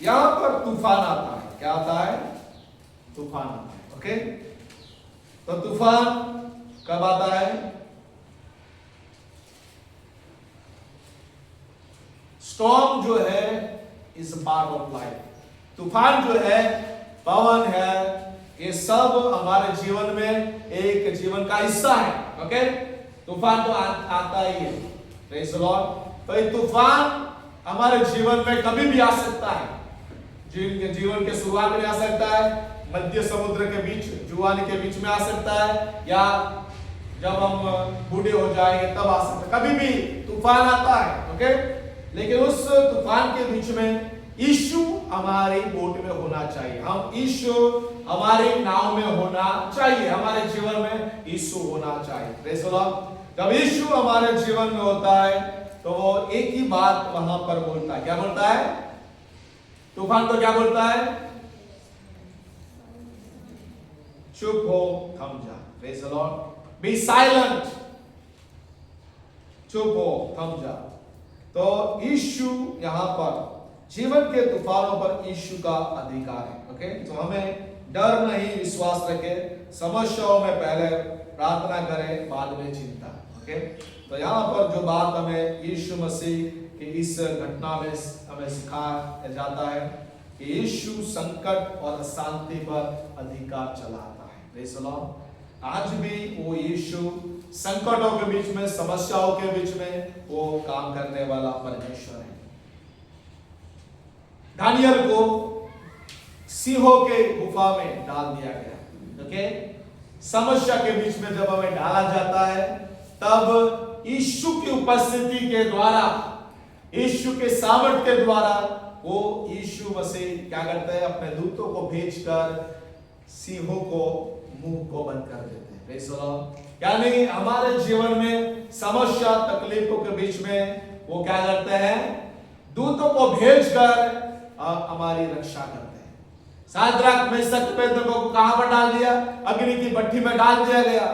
यहां पर तूफान आता है। क्या आता है? तूफान आता है। ओके, तो तूफान कब आता है? स्टॉर्म जो है इज पार्ट ऑफ लाइफ। तूफान जो है, पवन है, ये सब हमारे जीवन में एक जीवन का हिस्सा है। ओके, तूफान तो आता ही है। Praise the Lord. तो ये तूफान हमारे जीवन में कभी भी आ सकता है। जीवन के शुरुआत में आ सकता है, मध्य समुद्र के बीच, जुआनी के बीच में आ सकता है, या जब हम बूढ़े हो जाएंगे तब आ सकता है। कभी भी तूफान आता है। ओके, लेकिन उस तूफान के बीच में यीशु हमारी बोट में होना चाहिए। हम यीशु हमारे नाव में होना चाहिए। हमारे जीवन में यीशु होना चाहिए। Praise the Lord. जब यीशु हमारे जीवन में होता है तो वो एक ही बात वहां पर बोलता है। क्या बोलता है? तूफान तो क्या बोलता है? चुप हो, थम जा। Praise the lord. Be silent, चुप हो, थम जा। तो यीशु यहां पर जीवन के तूफानों पर यीशु का अधिकार है। ओके, तो हमें डर नहीं, विश्वास रखें, समस्याओं में पहले प्रार्थना करें, बाद में चिंता। ओके, तो यहाँ पर जो बात हमें यीशु मसीह की इस घटना में हमें सिखाया जाता है कि यीशु संकट और अशांति पर अधिकार चलाता है। Praise the Lord. आज भी वो यीशु संकटों के बीच में, समस्याओं के बीच में वो काम करने वाला परमेश्वर है। दानियल को सिंहों के गुफा में डाल दिया गया। ओके, समस्या के बीच में जब हमें डाला जाता है तब यीशु की उपस्थिति के द्वारा, यीशु के सामर्थ के द्वारा वो यीशु मसीह क्या करते हैं? अपने दूतों को भेजकर सिंहों को मुंह को बंद कर देते हैं। Praise the Lord. यानी हमारे जीवन में समस्या, तकलीफों के बीच में वो क्या करते हैं? दूतों को भेजकर हमारी रक्षा करते हैं। शाद्रक, मेशक, अबेदनगो को कहां पर डाल दिया? अग्नि की भट्ठी में डाल दिया गया।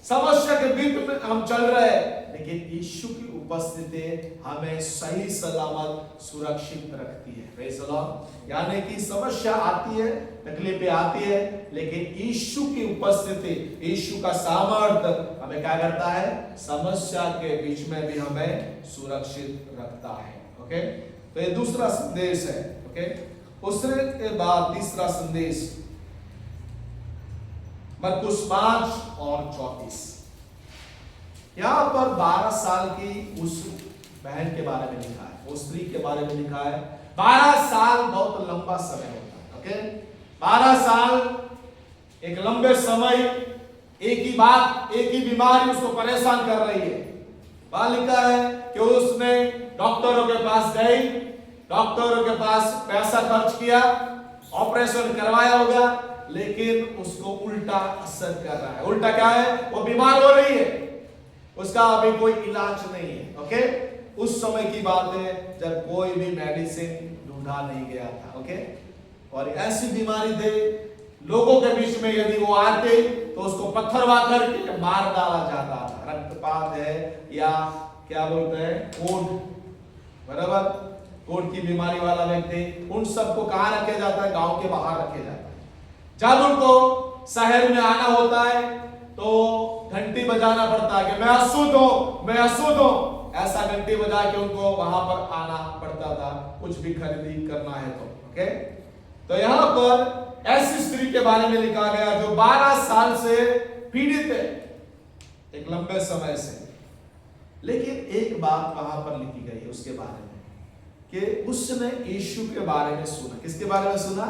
समस्या के बीच में हम चल रहे हैं, लेकिन यीशु की उपस्थिति हमें सही सलामत सुरक्षित रखती है। Praise the Lord. यानी कि समस्या आती है, तकलीफें आती है, लेकिन यीशु की उपस्थिति, यीशु का सामर्थ्य हमें क्या करता है? समस्या के बीच में भी हमें सुरक्षित रखता है। ओके, तो ये दूसरा संदेश है। ओके, उसके के बाद तीसरा संदेश मरकुस 5 और 34। यहां पर 12 साल की उस बहन के बारे में लिखा है, उस स्त्री के बारे में लिखा है। 12 साल बहुत लंबा समय होता है। ओके, 12 साल एक लंबे समय, एक ही बात, एक ही बीमारी उसको परेशान कर रही है। वहां लिखा है कि उसने डॉक्टरों के पास गई, डॉक्टरों के पास पैसा खर्च किया, ऑपरेशन करवाया होगा, लेकिन उसको उल्टा असर कर रहा है। उल्टा क्या है? वो बीमार हो रही है, उसका अभी कोई इलाज नहीं है। ओके, उस समय की बात है जब कोई भी मेडिसिन ढूंढा नहीं गया था। ओके, और ऐसी बीमारी थी लोगों के बीच में यदि वो आते तो उसको पत्थरवा करके मार डाला जाता था। रक्तपात है या क्या बोलते हैं कोढ़, बराबर, कोढ़ की बीमारी वाला व्यक्ति, उन सबको कहां रखे जाता है? गांव के बाहर रखे जाता है। जब उनको शहर में आना होता है तो घंटी बजाना पड़ता है कि मैं अशुद्ध हूं, मैं अशुद्ध हूं, ऐसा घंटी बजा के उनको वहां पर आना पड़ता था, कुछ भी खरीदी करना है तो। ओके, तो यहां पर ऐसी स्त्री के बारे में लिखा गया जो 12 साल से पीड़ित है, एक लंबे समय से। लेकिन एक बात वहां पर लिखी गई है उसके बारे में कि उसने यीशु के बारे में सुना। किसके बारे में सुना?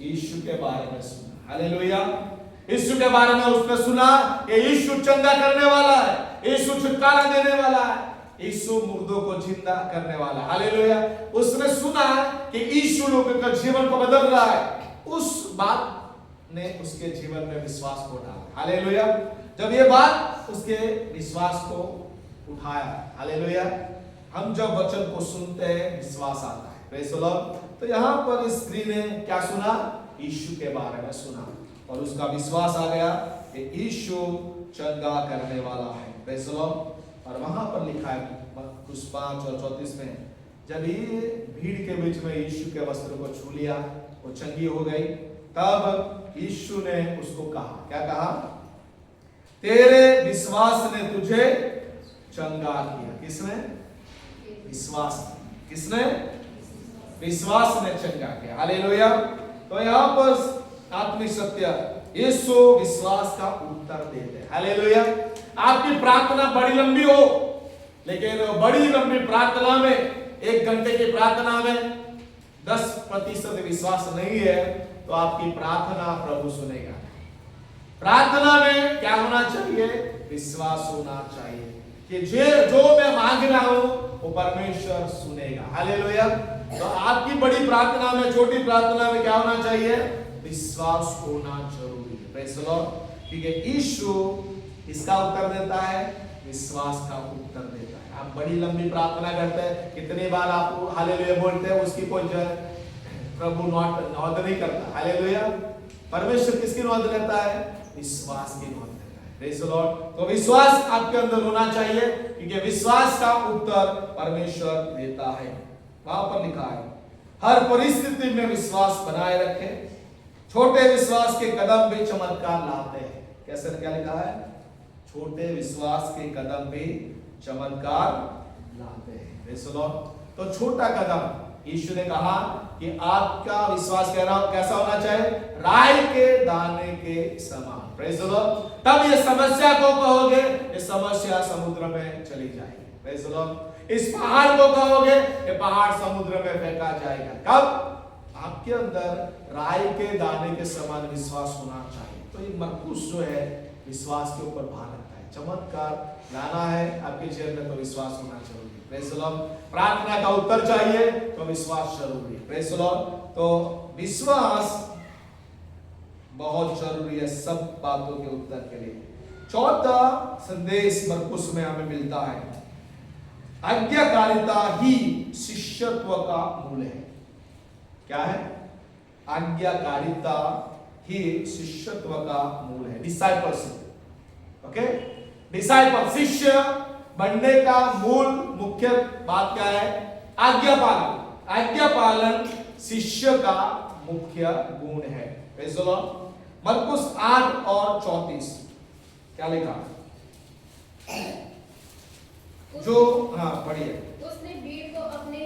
यीशु के बारे में सुना। हालेलुया। यीशु के बारे में उसने सुना कि यीशु चंगा करने वाला है, यीशु छुटकारा देने वाला है, यीशु मुर्दों को जिंदा करने वाला है। हालेलुया। उसने सुना कि यीशु लोगों का जीवन को बदल रहा है। उस बात ने उसके जीवन में विश्वास को डाला। हालेलुया। जब ये बात उसके विश्वास को उठाया, हालेलुया, हम जब वचन को सुनते हैं विश्वास आता है। Praise the Lord. तो यहाँ पर इस स्त्री ने क्या सुना? यीशु के बारे में सुना और उसका विश्वास आ गया कि यीशु चंगा करने वाला है। Praise the Lord. और वहां पर लिखा है कुछ 5 और 34 में, जब ये भीड़ के बीच में यीशु के वस्त्र को छू लिया, वो चंगी हो गई, तब यीशु ने उसको कहा, क्या कहा? तेरे विश्वास ने तुझे चंगा किया। किसने? विश्वास। किसने? विश्वास ने चंगा किया। हालेलुया। तो यहाँ पर आत्मिक सत्य, यीशु विश्वास का उत्तर देते हैं। हालेलुया। आपकी प्रार्थना बड़ी लंबी हो, लेकिन बड़ी लंबी प्रार्थना में, 1 घंटे की प्रार्थना में 10% विश्वास नहीं है तो आपकी प्रार्थना प्रभु सुनेगा। प्रार्थना में क्या होना चाहिए? विश्वास होना चाहिए कि जो मैं मांग रहा हूं वो परमेश्वर सुनेगा। हालेलुया। तो आपकी बड़ी प्रार्थना में, छोटी प्रार्थना में क्या होना चाहिए? विश्वास होना जरूरी है। Praise the Lord. क्योंकि यीशु इसका उत्तर देता है, विश्वास का उत्तर देता है। आप बड़ी लंबी प्रार्थना करते हैं, कितनी बार आप हालेलुया बोलते हैं, उसकी कोई प्रभु नोट नहीं करता। हालेलुया। परमेश्वर किसकी नोट लेता है? विश्वास की नोट लेता है। Praise the Lord. तो विश्वास आपके अंदर होना चाहिए, क्योंकि विश्वास का उत्तर परमेश्वर देता है। वहां पर लिखा है, हर परिस्थिति में विश्वास बनाए रखें, छोटे विश्वास के कदम भी चमत्कार लाते हैं। कैसे, क्या लिखा है? छोटे विश्वास के कदम भी चमत्कार लाते हैं। Praise the Lord. तो छोटा कदम, यीशु ने कहा कि आपका विश्वास कैसा होना चाहिए? राई के दाने के समान। Praise the Lord. तब ये समस्या को कहोगे, ये समस्या समुद्र में चली जाएगी। Praise the Lord. इस पहाड़ को कहोगे, ये पहाड़ समुद्र में फेंका जाएगा। कब? आपके अंदर राई के दाने के समान विश्वास होना चाहिए। तो ये मरकुस जो है विश्वास के ऊपर भार रखता है। चमत्कार लाना है आपके जीवन में तो विश्वास होना जरूरी है। Praise the Lord. प्रार्थना का उत्तर चाहिए तो विश्वास जरूरी है। Praise the Lord. तो विश्वास बहुत जरूरी है सब बातों के उत्तर के लिए। चौथा संदेश मरकुस में हमें मिलता है, आज्ञाकारिता ही शिष्यत्व का मूल है। क्या है? आज्ञाकारिता ही शिष्यत्व का मूल है। डिसाइपलशिप। ओके, डिसाइपल, शिष्य बनने का मूल मुख्य बात क्या है? आज्ञा पालन। आज्ञा पालन शिष्य का मुख्य गुण है। Praise the Lord. मरकुस 8 और 34 क्या लिखा? जो पढ़िए। उसने भीड़ को अपने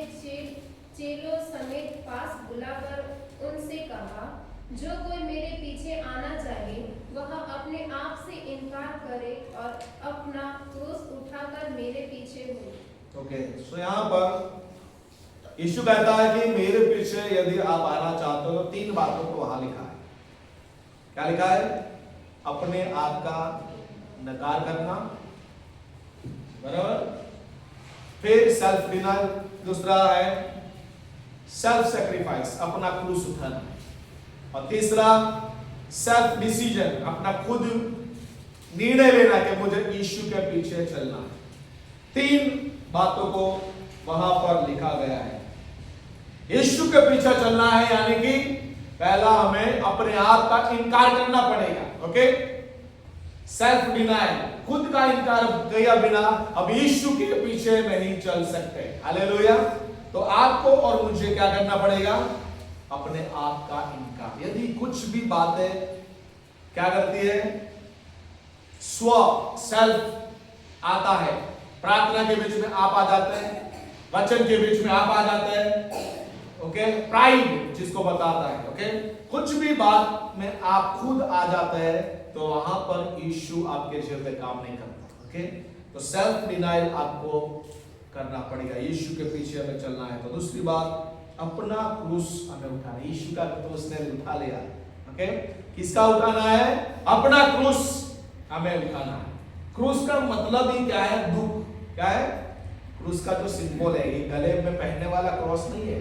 चेलों समेत पास बुलाकर उनसे कहा, जो कोई मेरे पीछे आना चाहे वह अपने आप से इनकार करे और अपना क्रूस उठाकर मेरे पीछे हो। ओके, सो यहाँ पर यीशु कहता है कि मेरे पीछे यदि आप आना चाहते हो तो 3 बातों को वहां लिखा है। क्या लिखा है? अपने आप का नकार करना, बराबर, फिर सेल्फ डिनाइल, दूसरा है सेल्फ सैक्रिफाइस, अपना क्रूस उठाना, और तीसरा सेल्फ डिसीजन, अपना खुद निर्णय लेना कि मुझे यीशु के पीछे चलना है। 3 बातों को वहां पर लिखा गया है। यीशु के पीछे चलना है यानी कि पहला हमें अपने आप का इनकार करना पड़ेगा। ओके, सेल्फ डिनाइल, खुद का इनकार किया बिना अब यीशु के पीछे नहीं चल सकते। हालेलुया। तो आपको और मुझे क्या करना पड़ेगा? अपने आप का इनकार। यदि कुछ भी बातें क्या करती है, स्व सेल्फ आता है, प्रार्थना के बीच में आप आ जाते हैं, वचन के बीच में आप आ जाते हैं, ओके, प्राइड जिसको बताता है, ओके, कुछ भी बात में आप खुद आ जाते हैं, तो वहां पर यीशु आपके जीवन में काम नहीं करता। ओके, तो सेल्फ डिनाइल आपको करना पड़ेगा, यीशु के पीछे हमें चलना है। तो दूसरी बात, अपना क्रूस हमें उठाना। यीशु का क्रूस ने उठा लिया। ओके, किसका उठाना है? अपना क्रूस हमें उठाना है। क्रूस का मतलब ही क्या है? दुख। क्या है क्रूस का जो सिंबल है? ये गले में पहनने वाला क्रॉस नहीं है,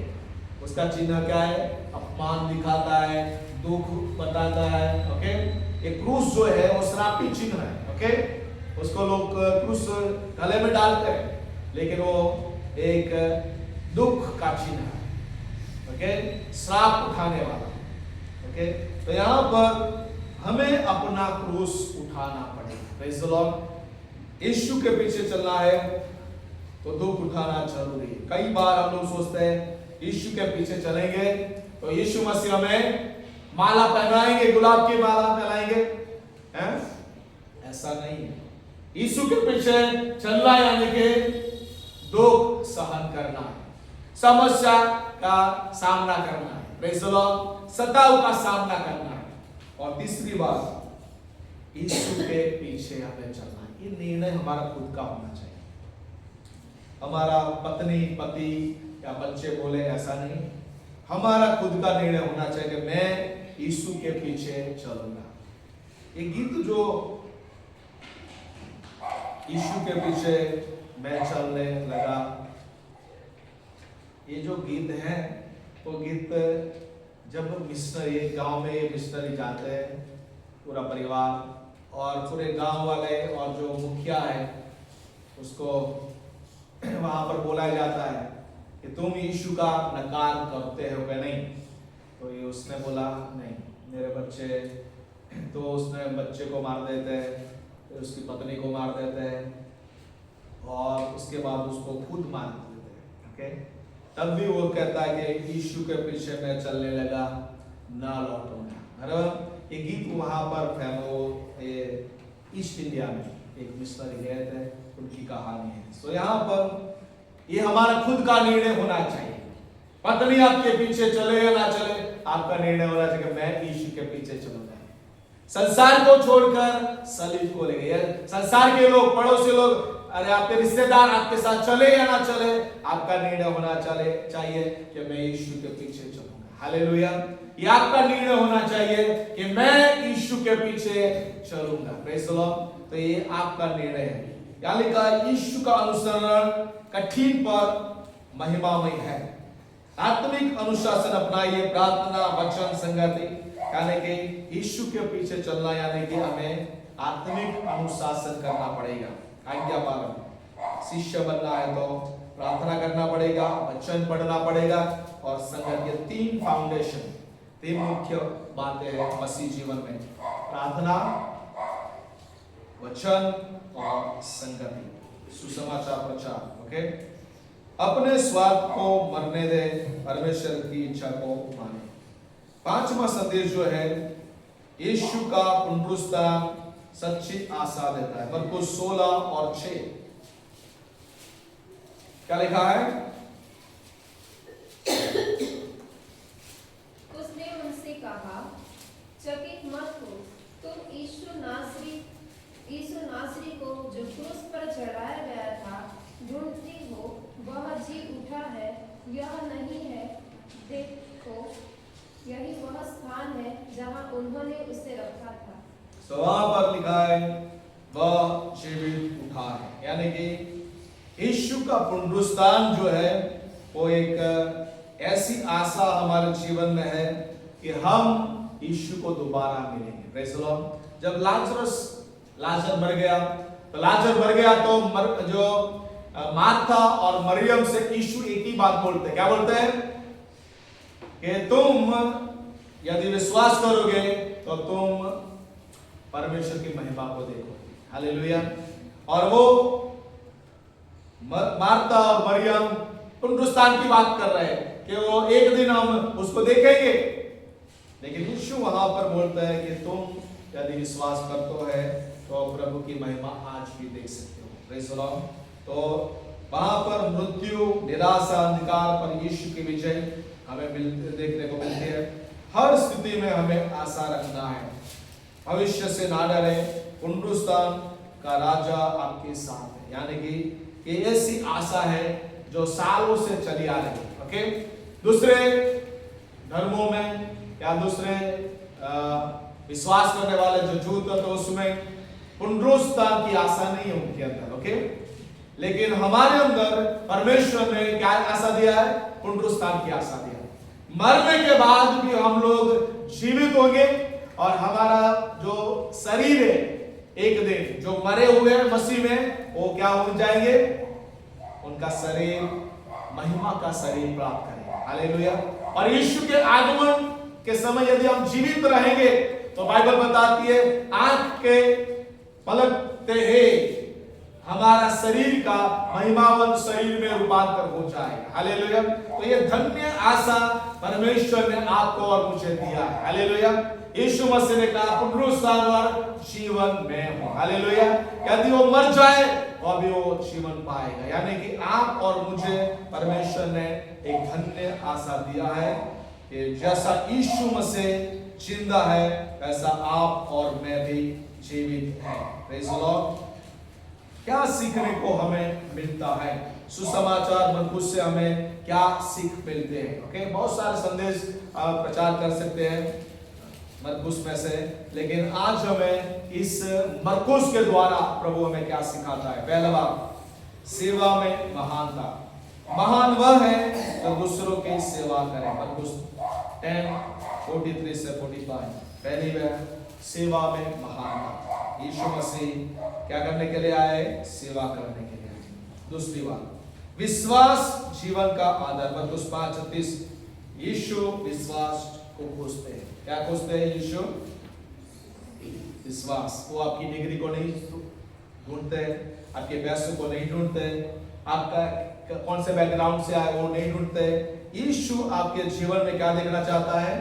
उसका चिन्ह क्या है? अपमान दिखाता है, दुख बताता है। ओके, ये क्रूस जो है वो श्रापी चिन्ह है। ओके, उसको लोग क्रूस गले में डालते हैं, लेकिन वो एक दुख का चिन्ह है। ओके, श्राप उठाने वाला। ओके, तो यहां पर हमें अपना क्रूस उठाना पड़ेगा। Praise the lord. यीशु के पीछे चलना है तो दुख उठाना जरूरी है। कई बार हम लोग सोचते हैं यीशु के पीछे चलेंगे तो यीशु मसीह हमें माला पहनाएंगे, गुलाब की माला पहनाएंगे, हैं? ऐसा नहीं है। यीशु के पीछे चलना यानी कि दुख सहन करना है, समस्या का सामना करना है, प्रेज़ द लॉर्ड, सताव का सामना करना है। और तीसरी बात, यीशु के पीछे हमें चलना है। ये निर्णय हमारा खुद का होना चाहिए। हमारा पत्नी, पति या बच्चे बोले ऐसा नहीं, हमारा खुद का निर्णय होना चाहिए कि मैं यीशु के पीछे चलूंगा। ये गीत जो यीशु के पीछे मैं चलने लगा, ये जो गीत है वो गीत जब मिशनरी गांव में मिशनरी जाते हैं, पूरा परिवार और पूरे गांव वाले और जो मुखिया है उसको वहां पर बोला जाता है कि तुम यीशु का नकार करते हो क्या नहीं? तो ये उसने बोला नहीं, मेरे बच्चे, तो उसने बच्चे को मार देते हैं, फिर उसकी पत्नी को मार देते हैं और उसके बाद उसको खुद मार देते हैं। ओके, तब भी वो कहता है कि यीशु के पीछे मैं चलने लगा, ना लौटूंगा। अरे ये गीत वहां पर ईस्ट इंडिया में एक मिशनरी गए थे, उनकी कहानी है। तो यहाँ पर ये हमारा खुद का निर्णय होना चाहिए। पत्नी आपके पीछे चले या ना चले, आपका निर्णय होना चाहिए मैं यीशु के पीछे चलूंगा। संसार को छोड़कर सलीब को लेके, संसार के लोग, पड़ोसी लोग, अरे आपके रिश्तेदार आपके साथ चले या ना चले, आपका निर्णय होना चाहिए कि मैं यीशु के पीछे चलूंगा। हालेलुया। ये आपका निर्णय होना चाहिए कि मैं यीशु के पीछे चलूंगा। Praise the Lord. तो ये आपका निर्णय है। यानी का यीशु का अनुसरण कठिन पर महिमामय है। आत्मिक अनुशासन अपनाइए, प्रार्थना, वचन, संगति, यानी कि यीशु के पीछे चलना, यानी कि हमें आत्मिक अनुशासन करना पड़ेगा, आज्ञा पालन। शिष्य बनना है तो प्रार्थना करना पड़ेगा, वचन पढ़ना पड़ेगा और संगत। ये तीन फाउंडेशन, तीन मुख्य बातें हैं मसीह जीवन में, प्रार्थना, वचन और संगति, सुसमाचार प्रचार। ओके, अपने स्वार्थ को मरने दे, परमेश्वर की इच्छा को माने। पांचवा संदेश जो है, यीशु का पुनरुत्थान सच्ची आशा देता है। मरकुस 16 और 6 क्या लिखा है? उसने उनसे कहा, चकित मत हो, तुम यीशु नासरी को जो क्रूस पर चढ़ाया गया था ढूंढती हो, वह जी उठा है, यह नहीं है। देखो, यही वह स्थान है जहां उन्होंने उसे रखा था। तो वहां पर लिखा है वह जीवित उठा है, यानी कि यीशु का पुनरुत्थान जो है वो एक ऐसी आशा हमारे जीवन में है कि हम यीशु को दोबारा मिलेंगे। Praise the Lord. जब लाजर मर गया तो जो मार्था और मरियम से यीशु एक ही बात बोलते हैं। क्या बोलते हैं? कि तुम यदि विश्वास करोगे तो तुम परमेश्वर की महिमा को देखोगे। हालेलुया। और वो मार्था और मरियम पुनरुत्थान की बात कर रहे हैं कि वो एक दिन हम उसको देखेंगे, लेकिन यीशु वहां पर बोलता है कि तुम यदि विश्वास करते है तो प्रभु की महिमा आज भी देख सकते हो। Praise the Lord. तो वहां पर मृत्यु, निराशा, अंधकार पर यीशु की विजय हमें देखने को मिलती है। हर स्थिति में हमें आशा रखना है, भविष्य से ना डरे, पुनरुत्थान का राजा आपके साथ है। यानी कि ये ऐसी आशा है जो सालों से चली आ रही है। ओके, दूसरे धर्मों में या दूसरे विश्वास करने वाले जो जूत तो उसमें पुनरुत्थान की आशा नहीं है उनके अंदर। ओके, लेकिन हमारे अंदर परमेश्वर ने क्या आशा दिया है? पुनरुत्थान की आशा दिया है। मरने के बाद भी हम लोग जीवित होंगे और हमारा जो शरीर है एक दिन जो मरे हुए हैं मसीह में वो क्या हो जाएंगे? उनका शरीर महिमा का शरीर प्राप्त करेगा। हालेलुया। और यीशु के आगमन के समय यदि हम जीवित रहेंगे तो बाइबल बताती है आंख के पलकते ही हमारा शरीर का महिमावन शरीर में रूपांतर हो जाएगा। हालेलुया। तो ये धन्य आशा परमेश्वर ने आपको और मुझे दिया है। हालेलुया। यीशु मसीह ने कहा पुनरुत्थान और जीवन में हो। हालेलुया। यदि वो मर जाए तो अभी वो जीवन पाएगा। यानी कि आप और मुझे परमेश्वर ने एक धन्य आशा दिया है कि जैसा यीशु मसीह जिंदा है वैसा आप और मैं भी जीवित हैं। Praise the Lord. क्या सीखने को हमें मिलता है? सुसमाचार मरकुस से हमें क्या सीख मिलते हैं? ओके, बहुत सारे संदेश प्रचार कर सकते हैं मरकुस में से, लेकिन आज हमें इस मरकुस के द्वारा प्रभु हमें क्या सिखाता है? पहला बात, सेवा में महानता। महान वह है जो दूसरों की सेवा करे। मरकुस 10:43 से 45। पहली वह सेवा में महानता। यीशु मसीह क्या करने के लिए आए? सेवा करने के लिए आए। दूसरी बात, विश्वास जीवन का आधार। मरकुस 5:36। यीशु विश्वास को खोजते हैं। क्या खोजते हैं यीशु? विश्वास। वो आपकी डिग्री को नहीं ढूंढते, आपके पैसे को नहीं ढूंढते, आपका कौन से बैकग्राउंड से आए वो नहीं ढूंढते। यीशु आपके जीवन में क्या देखना चाहता है?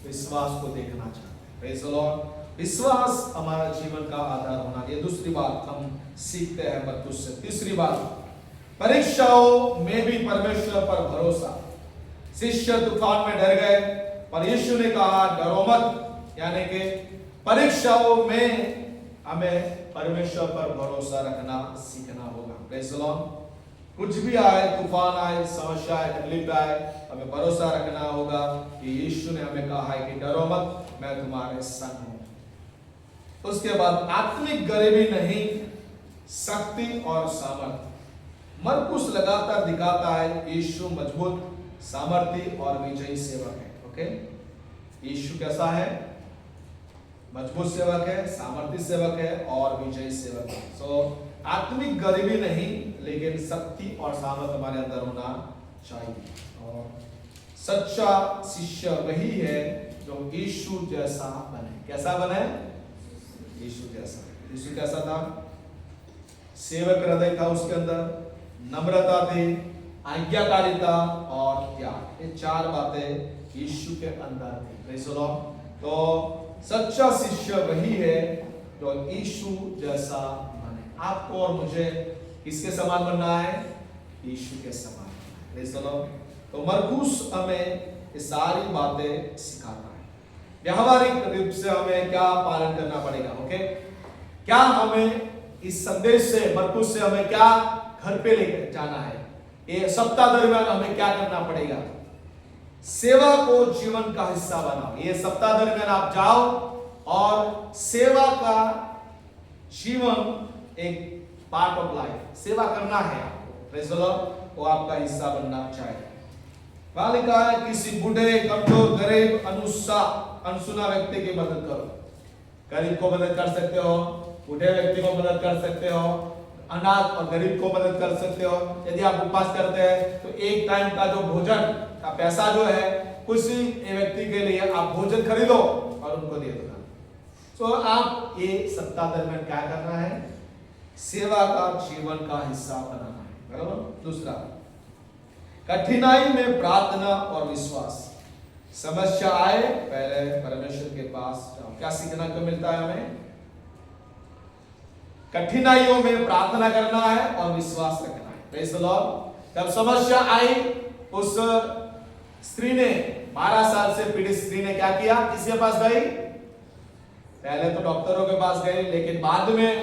विश्वास को देखना चाहता है। Praise the Lord. विश्वास हमारा जीवन का आधार होना। ये दूसरी बात हम सीखते हैं मरकुस से। तीसरी बात, परीक्षाओं में भी परमेश्वर पर भरोसा। शिष्य तूफान में डर गए पर यीशु ने कहा डरो मत। यानी कि परीक्षाओं में हमें परमेश्वर पर भरोसा रखना सीखना होगा। Praise the Lord. कुछ भी आए, तूफान आए, समस्या आए, तकलीफ आए, हमें भरोसा रखना होगा कि यीशु ने हमें कहा है कि डरो मत, मैं तुम्हारे संग हूं। उसके बाद आत्मिक गरीबी नहीं, शक्ति और सामर्थ्य। मरकुस लगातार दिखाता है यीशु मजबूत, सामर्थ्य और विजयी सेवक है। ओके, यीशु कैसा है? मजबूत सेवक है, सामर्थ्य सेवक है और विजयी सेवक है। सो आत्मिक गरीबी नहीं, लेकिन शक्ति और सामर्थ्य हमारे अंदर होना चाहिए। और सच्चा शिष्य वही है जो यीशु जैसा बने। कैसा बने? यीशु जैसा। यीशु कैसा था? सेवक हृदय था उसके अंदर, नम्रता थी, आज्ञाकारिता और त्याग। ये चार बातें यीशु के अंदर थी। Praise the Lord. तो सच्चा शिष्य वही है जो यीशु जैसा बने। आपको और मुझे किसके समान बनना है? यीशु के समान। Praise the Lord. तो मरकुस हमें ये सारी बातें सिखाता है। व्यवहारिक रूप से हमें क्या पालन करना पड़ेगा? ओके, क्या हमें इस संदेश से, मरकुस से हमें क्या घर पे लेकर जाना है? ये सप्ताह दरमियान हमें क्या करना पड़ेगा? सेवा को जीवन का हिस्सा बनाओ। ये सप्ताह दरमियान आप जाओ और सेवा का जीवन एक पार्ट ऑफ लाइफ, सेवा करना है आपको। Praise the Lord. वो आपका हिस्सा बनना चाहिए। वहां लिखा है किसी बूढ़े, कमजोर, गरीब, अनसुना व्यक्ति की मदद करो। गरीब को मदद कर सकते हो, बूढ़े व्यक्ति को मदद कर सकते हो, अनाथ और गरीब को मदद कर सकते हो। यदि आप उपवास करते हैं तो एक टाइम का जो भोजन का पैसा जो है किसी व्यक्ति के लिए आप भोजन खरीदो और उनको दे दो। तो आप ये सप्ताह दरमियान क्या करना है? सेवा का जीवन का हिस्सा बनाना है, बराबर। दूसरा, कठिनाई में प्रार्थना और विश्वास। समस्या आए पहले परमेश्वर के पास जाओ। क्या सीखना को मिलता है हमें? कठिनाइयों में प्रार्थना करना है और विश्वास रखना है। Praise the Lord. जब समस्या आई, उस स्त्री ने 12 साल से पीड़ित स्त्री ने क्या किया? किसके पास गई? पहले तो डॉक्टरों के पास गए, लेकिन बाद में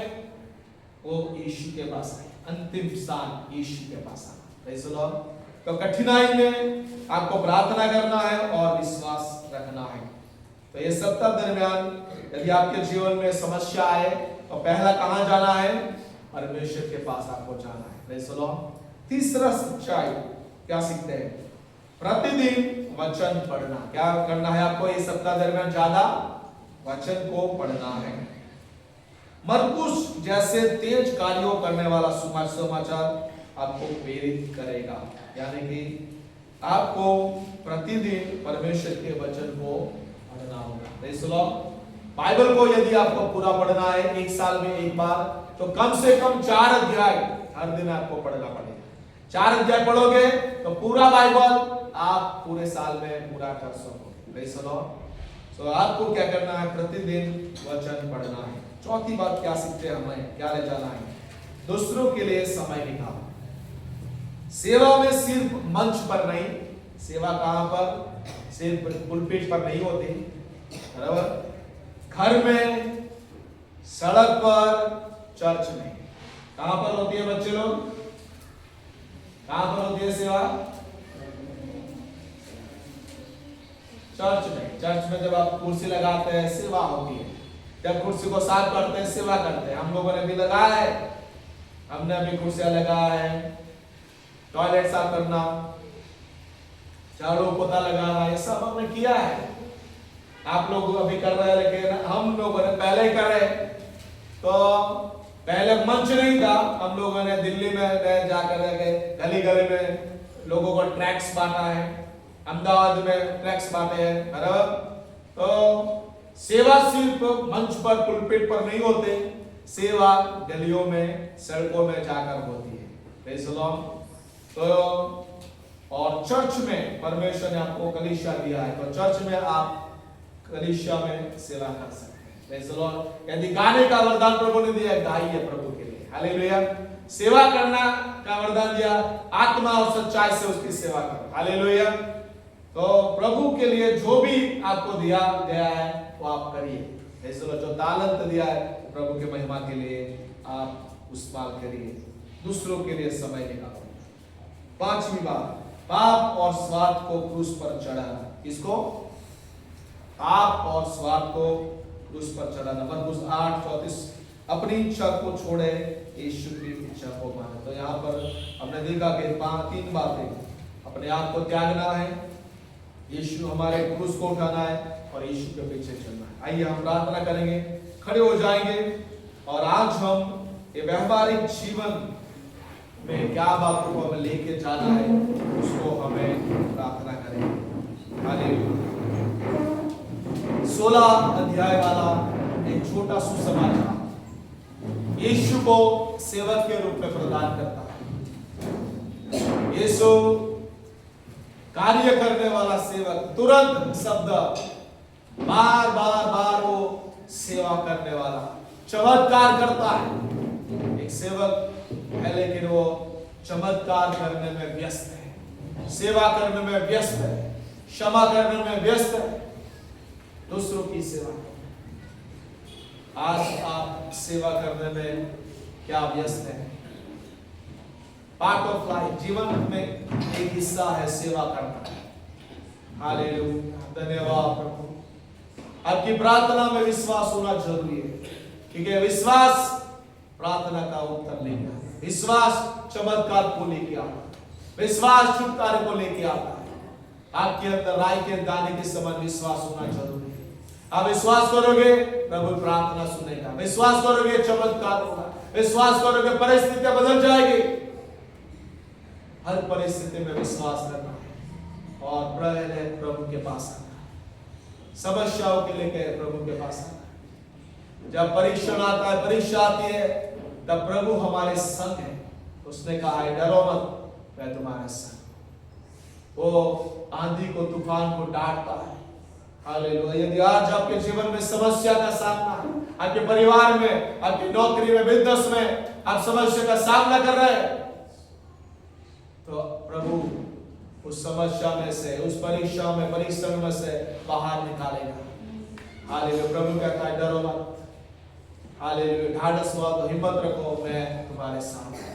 वो यीशु के पास आई। अंतिम स्थान यीशु के पास आना। Praise the Lord. तो कठिनाई में आपको प्रार्थना करना है और विश्वास रखना है। तो ये सप्ताह दरमियान यदि आपके जीवन में समस्या आए तो पहला कहां जाना है? परमेश्वर के पास आपको जाना है। Praise the Lord. तीसरा सच्चाई क्या सीखते हैं? प्रतिदिन वचन पढ़ना। क्या करना है आपको इस सप्ताह दरमियान? ज्यादा वचन को पढ़ना है। मरकुस जैसे तेज कार्यों करने वाला सुसमाचार आपको प्रेरित करेगा, यानी कि आपको प्रतिदिन परमेश्वर के वचन को पढ़ना होगा। Praise the Lord. बाइबल को यदि आपको पूरा पढ़ना है एक साल में एक बार, तो कम से कम 4 अध्याय हर दिन आपको पढ़ना पड़ेगा। 4 अध्याय पढ़ोगे तो पूरा बाइबल आप पूरे साल में पूरा कर सकोगे। Praise the Lord. तो आपको क्या करना है? प्रतिदिन वचन पढ़ना है। चौथी बात क्या सीखते हैं हमें? क्या ले जाना है? दूसरों के लिए समय निकालना। सेवा में सिर्फ मंच पर नहीं, सेवा कहां पर? सिर्फ पुलपिट पर नहीं होती, बराबर। घर में, सड़क पर, चर्च में। कहां पर होती है बच्चे लोग? कहां पर होती है सेवा? चर्च में। चर्च में जब आप कुर्सी लगाते हैं सेवा होती है। जब कुर्सी को साफ करते हैं सेवा करते हैं। हम लोगों ने भी लगाया है, हमने भी कुर्सियां लगाया है। टॉयलेट साफ करना, झाड़ू पोछा लगाना, ये सब हमने किया है। आप लोग अभी कर रहे हैं, लेकिन हम लोगों ने पहले करे। तो पहले मंच नहीं था, हम लोगों ने दिल्ली में जाकर गली गली में लोगों को ट्रैक्स बांटा है, अहमदाबाद में ट्रैक्स बांटे हैं, बराबर। तो सेवा सिर्फ मंच पर पुलपिट पर नहीं होते, सेवा गलियों में, सड़कों में जाकर होती है। Praise the Lord. तो और चर्च में परमेश्वर ने आपको कलीसिया दिया है, तो चर्च में आप कलीसिया में सेवा कर सकते हैं। Praise the Lord. यदि गाने का वरदान प्रभु ने दिया, गाइए प्रभु के लिए, हालेलुया। सेवा करना का वरदान दिया, आत्मा और सच्चाई से उसकी सेवा करो, हालेलुया। तो प्रभु के लिए जो भी आपको दिया गया है वो आप करिए। Praise the Lord. जो तालंत दिया है प्रभु के महिमा के लिए आप इस्तेमाल करिए। दूसरों के लिए समय निकालो। 5वीं बात, पाप और स्वार्थ को क्रूस पर चढ़ाना। किसको? पाप और स्वार्थ को क्रूस पर चढ़ाना। मरकुस 8:34। अपनी इच्छा को छोड़े, यीशु की इच्छा को माने। तो यहाँ पर हमने देखा कि 3 बातें। अपने आप को त्यागना है, यीशु हमारे क्रूस को उठाना है और यीशु के पीछे चलना है। आइए हम प्रार्थना करेंगे, खड़े हो जाएंगे और आज हम ये व्यवहारिक जीवन में क्या बातों को हमें लेके जाना है उसको हमें प्रार्थना करेंगे। हालेलुया। 16 अध्याय वाला एक छोटा सुसमाचार यीशु को सेवक के रूप में प्रदान करता है। यीशु कार्य करने वाला सेवक, तुरंत शब्द, बार बार बार वो सेवा करने वाला, चमत्कार करता है। एक सेवक है लेकिन वो चमत्कार करने में व्यस्त है, सेवा करने में व्यस्त है, क्षमा करने में व्यस्त है, दूसरों की सेवा। आज आप सेवा करने में क्या व्यस्त हैं? पार्ट ऑफ लाइफ, जीवन में एक हिस्सा है सेवा करना। हालेलुया, धन्यवाद प्रभु। आपकी प्रार्थना में विश्वास होना जरूरी है, क्योंकि विश्वास प्रार्थना का उत्तर लेकर, विश्वास चमत्कार को लेके आता है, विश्वास छुटकारे को लेके आता है। आपके अंदर राई के दाने के समान विश्वास होना जरूरी है। आप विश्वास करोगे प्रभु प्रार्थना सुनेगा, विश्वास करोगे चमत्कार होगा, विश्वास करोगे परिस्थितियां बदल जाएगी। हर परिस्थिति में विश्वास करना है और पहले प्रभु के पास आना, समस्याओं के लेकर प्रभु के पास आना। जब परीक्षण आता है, परीक्षा आती है, तब प्रभु हमारे संग है। उसने कहा है डरो मत, मैं तुम्हारे संग। वो आंधी को तूफान को डांटता है। हालेलुया। यदि आज आपके जीवन में समस्या का सामना, आपके परिवार में, आपकी नौकरी में, बिजनेस में आप समस्या का सामना कर रहे हैं, तो प्रभु उस समस्या में से, उस परीक्षा में, परीक्षण में से बाहर निकालेगा। हालेलुया। प्रभु कहता है डरो मत, हालेलुया, ढाढ़स हुआ, हिम्मत रखो, मैं तुम्हारे साथ हूं।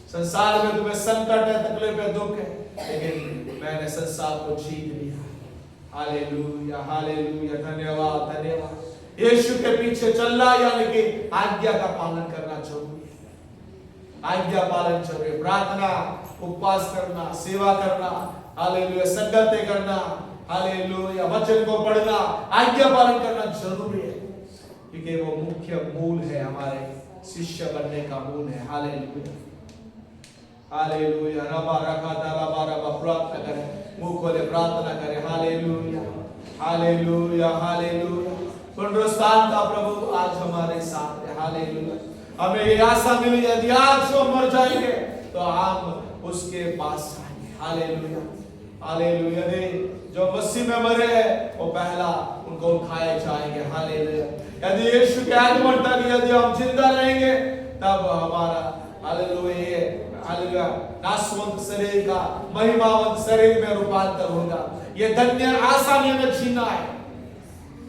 संसार में तुम्हें संकट है, तकलीफ है, दुख है, लेकिन मैंने संसार को जीत लिया। हालेलुया, हालेलुया, धन्यवाद, धन्यवाद। यीशु के पीछे चलना यानी कि आज्ञा का पालन करना जरूरी है। आज्ञा पालन जरूरी है। प्रार्थना, उपवास करना, सेवा करना, हालेलुया, संगतें करना, हालेलुया, वचन को पढ़ना, आज्ञा पालन करना जरूरी है, क्योंकि वो मुख्य मूल है, हमारे शिष्य बनने का मूल है। Hallelujah, hallelujah. रबा रखा रबा रबा, प्रार्थना करें, मुंह खोले प्रार्थना करें। Hallelujah, hallelujah, hallelujah. पुनरुत्थान का प्रभु आज हमारे साथ है। हालेलुया। हमें ये आशा मिली, यदि आज हम मर जाएंगे तो हम उसके पास आएंगे। Hallelujah, hallelujah. जो मसीह में मरे हैं वो पहला उनको उठाए जाएंगे। हालेलुया। यदि यीशु के आगमन तक यदि हम जिंदा रहेंगे, तब हमारा हालेलुया, हालेलुया, नाशवंत शरीर का महिमावंत शरीर में रूपांतर होगा। ये धन्य आशा में हमें जीना है,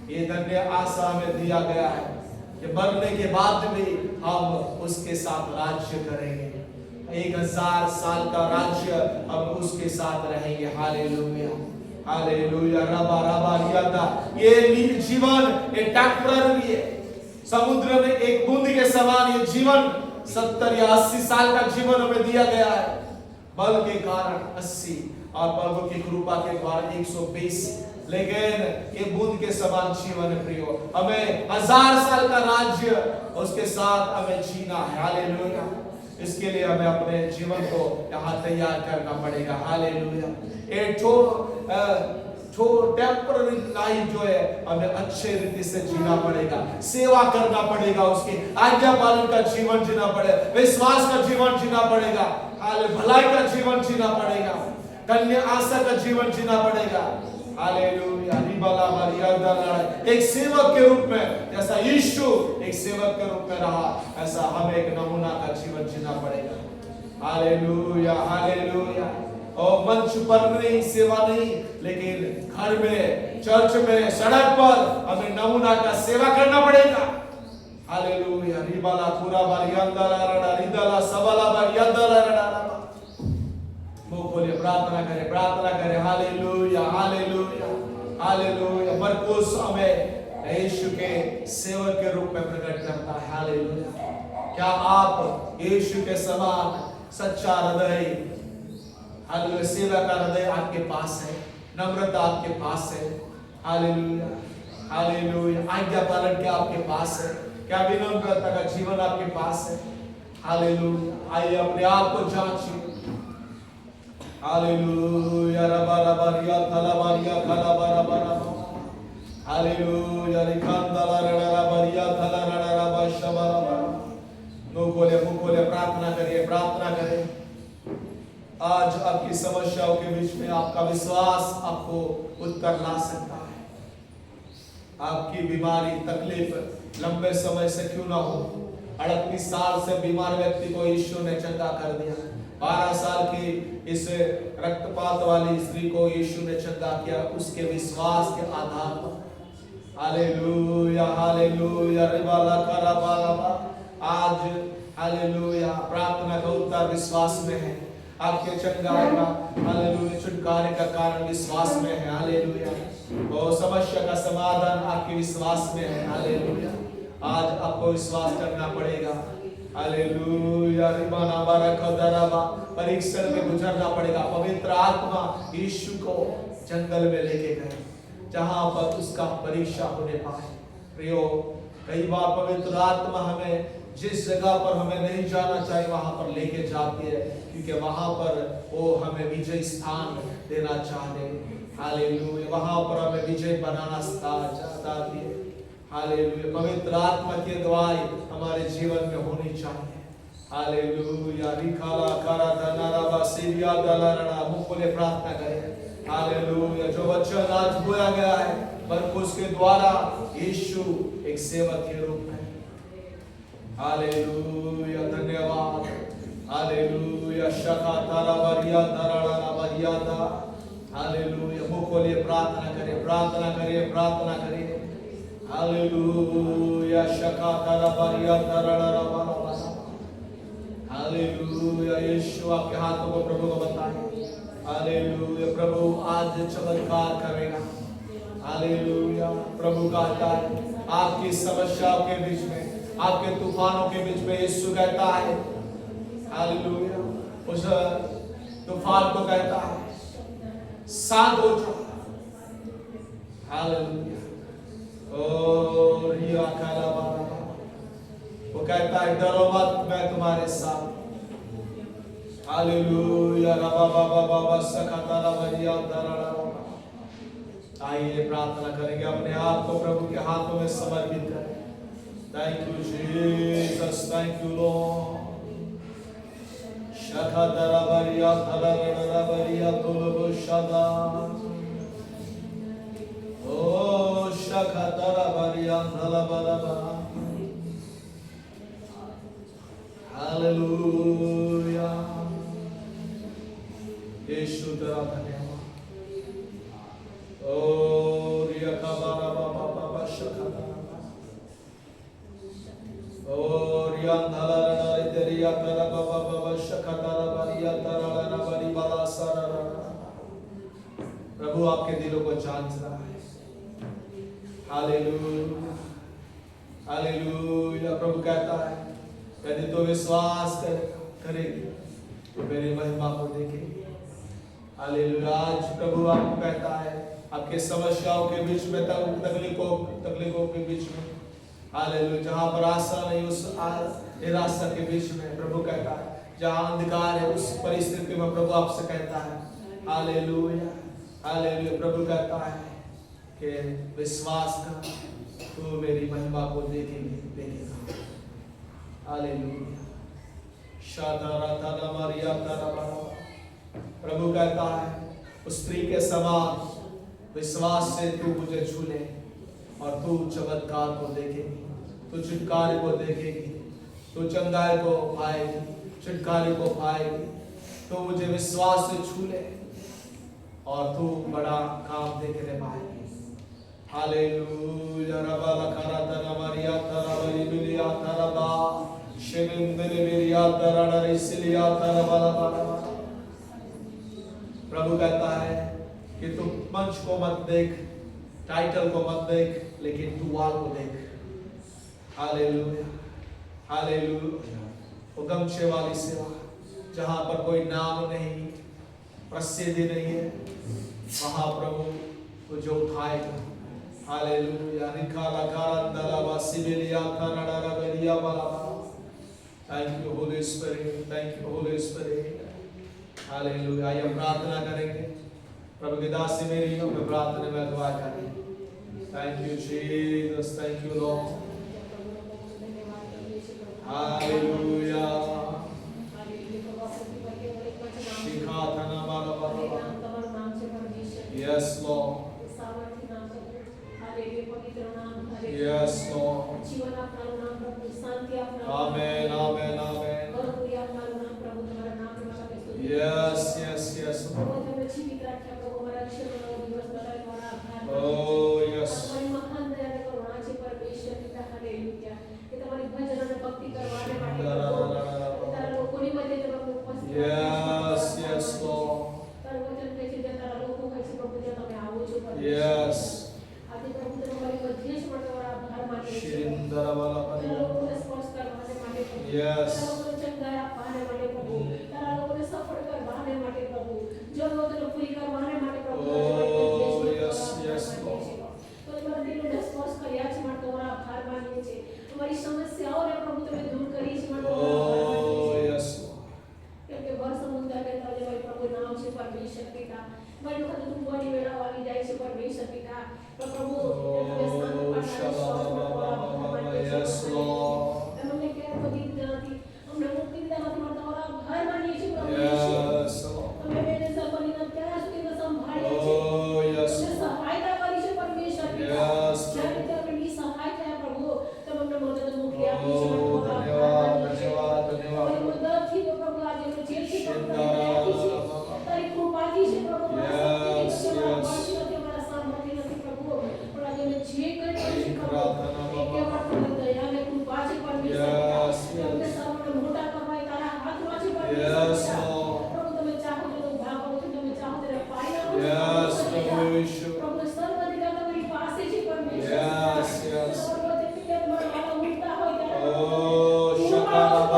ये धन्य आशा हमें दिया गया है कि मरने के बाद भी हम उसके साथ राज्य करेंगे। 1000 साल का राज्य हम उसके साथ रहेंगे। Hallelujah, hallelujah. रबा रबा यादा, ये जीवन एक टेम्पररी है, समुद्र में एक बूंद के समान ये जीवन 70 या 80 साल का जीवन हमें दिया गया है। बल के कारण 80 और प्रभु की कृपा के द्वारा 120, लेकिन ये बूंद के समान जीवन है प्रियो। हमें 1000 साल का राज्य उसके साथ हमें जीना है। हालेलुया। इसके लिए हमें अपने जीवन को यहाँ तैयार करना पड़ेगा। हालेलुया। एक टेम्पररी लाइफ जो है हमें अच्छे रीति से जीना पड़ेगा, सेवा करना पड़ेगा, उसके आज्ञा पालन का जीवन जीना पड़ेगा, विश्वास का जीवन जीना पड़ेगा, भलाई का जीवन जीना पड़ेगा, धन्य आशा का जीवन जीना पड़ेगा। हालेलुया। एक सेवक के रूप में, जैसा यीशु एक सेवक के रूप में रहा, ऐसा हमें एक नमूना का जीवन जीना पड़ेगा। Hallelujah, hallelujah. और मंच पर नहीं, सेवा नहीं, लेकिन घर में, चर्च में, सड़क पर हमें नमूना का सेवा करना पड़ेगा। हालेलुया। रिबाला पूरा बारियांदाला रडा रिदाला सबला बारियांदाला रडा। मुंह खोले प्रार्थना करें, प्रार्थना करें। Hallelujah, hallelujah, hallelujah. मरकुस हमें यीशु के सेवक के रूप में प्रकट करता है। हालेलुया। क्या आप यीशु के समान सच्चा हृदय, हालेलुया, सेवा का हृदय आपके पास है, नम्रता आपके पास है? Hallelujah, hallelujah. आज्ञा पालन क्या आपके पास है? क्या विनम्रता का जीवन आपके पास है? हालेलुया। आइए अपने आप को जांचिए। हालेलुया। रबा रबा रिया थला बारिया थला बारा बारा। हालेलुया। रिकांदला रडा बारिया थला रडा रबा शबरा बारा। मुंह खोले प्रार्थना करिए, प्रार्थना करें। आज आपकी समस्याओं के बीच में आपका विश्वास आपको उत्तर ला सकता है। आपकी बीमारी, तकलीफ लंबे समय से क्यों ना हो, 38 साल से बीमार व्यक्ति को यीशु ने चंगा कर दिया। 12 साल की इस रक्तपात वाली स्त्री को यीशु ने चंगा किया, उसके विश्वास के आधार पर। Hallelujah, hallelujah. रिबाला कराबाला। आज हालेलुया, प्रार्थना का उत्तर विश्वास में है। आपके चंगाई का, हालेलुया, छुटकारे का कारण विश्वास में है। हालेलुया। और समस्या का समाधान आपके विश्वास में है। हालेलुया। आज आपको विश्वास करना पड़ेगा। हालेलुया। रिबाना बारका दराबा, परीक्षण में गुजरना पड़ेगा। पवित्र आत्मा यीशु को जंगल में लेके गए, जहां पर उसका परीक्षा होने पाए। प्रियो, कई बार पवित्र आत्मा हमें जिस जगह पर हमें नहीं जाना चाहिए वहां पर लेके जाती है, क्योंकि वहां पर वो हमें विजय स्थान देना चाहते हैं। हालेलुया, वहां पर हमें विजय बनाना चाहती है। हालेलुया, पवित्र आत्मा की अगुवाई हमारे जीवन में होनी चाहिए। हालेलुया, रिखाला कारा धनारा वासिया दलारा, मुंह खोले प्रार्थना करें। हालेलुया, जो वचन आज बोला गया है मरकुस के द्वारा, यीशु एक सेवक के रूप में। हालेलुया, धन्यवाद। हालेलुया, शका तारा बरिया तारा बरिया दा। हालेलुया, मुंह खोलिए, प्रार्थना करें, प्रार्थना करिए, प्रार्थना करिए। हालेलुया, शका तारा बरिया तारा बरिया। हालेलुया, यीशु आपके हाथों को प्रभु को बताएं। हालेलुया, प्रभु आज चमत्कार करेगा। हालेलुया, प्रभु कहता है आपकी समस्याओं के बीच में, आपके तूफानों के बीच में यीशु कहता है, हालेलुया, उस तूफान को कहता है शांत हो जाओ। हालेलुया, वो कहता है डरो मत, मैं तुम्हारे साथ। हालेलुया, रबा बाबा बाबा सखता रबरिया दरड़ा। आइए प्रार्थना करेंगे, अपने आप को प्रभु के हाथों में समर्पित करें। Thank you Jesus, thank you lord. शखता रबरिया दरड़ा रबरिया तुलबो शदा। ओ शखता रबरिया दरड़ा। हालेलुया, यीशु तेरा धन्यवाद। ओ रिया कबारा बाबा बाबा शखता। ओ रिया धला रे तेरिया तेरा बाबा बाबा शखता रबरिया तेरा रबरी बाला सारा। प्रभु आपके दिलों को जांच रहा है। हालेलुया, हालेलुया, प्रभु कहता है यदि तो विश्वास करेगी तो मेरी महिमा को देखेगी। हालेलुया, आज प्रभु आपको कहता है आपके समस्याओं के बीच में, तकलीफों के बीच में, हालेलुया, जहां पर आशा नहीं उस निराशा के बीच में प्रभु कहता है, जहां अंधकार है उस परिस्थिति में प्रभु आपसे कहता है हालेलुया, हालेलुया, प्रभु कहता है कि विश्वास कर, तू मेरी महिमा को देखेगा। हालेलुया, प्रभु कहता है उस स्त्री के समान विश्वास से तू मुझे छू ले और तू चमत्कार को देखेगी, तू छुटकारे को देखेगी, तू चंगाई को पाएगी, छुटकारे को पाएगी। तू मुझे विश्वास से छू ले और तू बड़ा काम देखने पाएगी। हालेलुया, रबा लखरा तना मरिया तरा बरी बिलिया तरा बा शिविंदरे बिलिया तरा नरिसिलिया तरा बला बला। प्रभु कहता है कि तू मंच को मत देख, टाइटल को मत देख, लेकिन तू वाल को देख। हालेलुया, हालेलुया, वो गमछे वाली सेवा जहां पर कोई नाम नहीं, प्रसिद्धि नहीं है, वहां प्रभु तुझे उठाएगा। हालेलुया, रिखाला कारंदला वासिबिलिया कनाडा बेरिया वाला। Thank you Holi spirit, thank you Holi spirit. Hallelujah, आइए हम प्रार्थना करेंगे। प्रभु की दासी मेरी हमें प्रार्थना में अगुवाई करें। Thank you Jesus, thank you lord. Hallelujah, शिखा थना बाला बाला। Yes lord, yes lord, amen, amen, amen. Yes yes yes, oh yes, yes yes Lord, yes, Shirindara wala yes, oh yes yes Lord,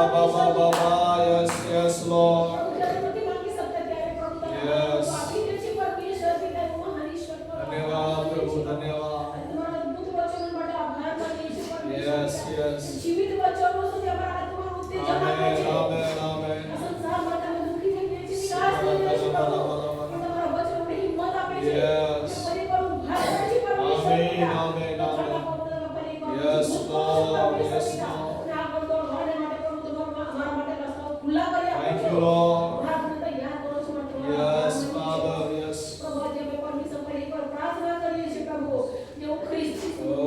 Yes, yes, Lord. प्रभु જ્યારે પ્રતિમા की सकते ત્યારે प्रभु Yes. આપી દે છે પરમેશ્વર પિતા મહાન ઈશ્વર धन्यवाद प्रभु, धन्यवाद. તમારા અદ્ભુત વચન માટે આભાર માનીએ છીએ પરમેશ્વર Yes, પિતા. yes. જીવિત વચનો સુધી અમારા આત્માનું ઉત્તેજન આપે Amen, છે. amen, amen. આ સંસારમાં તમે દુઃખી થઈ ગયા છે, નિરાશ થઈ ગયા છે પ્રભુ. પણ તમારા વચન અમને હિંમત આપે છે. Yes. કે પરિવાર ઉભા કરે છે પરમેશ્વર Amen, પિતા. amen, તો amen. તમારા પવિત્ર પરિવાર Yes, ઉભો Lord, કરો પરમેશ્વર yes, પિતા. Lord. અને આગળ દોડવાને માટે પ્રભુ તમારા અમારા માટે રસ્તાઓ ખુલ્લા કરી આપો Thank છો. you, Lord. પ્રાર્થના તૈયાર કરો છો માટે તમારા Yes, આભાર માનીએ છીએ. Father, yes. પ્રભુ આજે અમે પરમેશ્વર પર એકવાર પ્રાર્થના કરીએ છીએ પ્રભુ જેવું ખ્રિસ્ત Oh,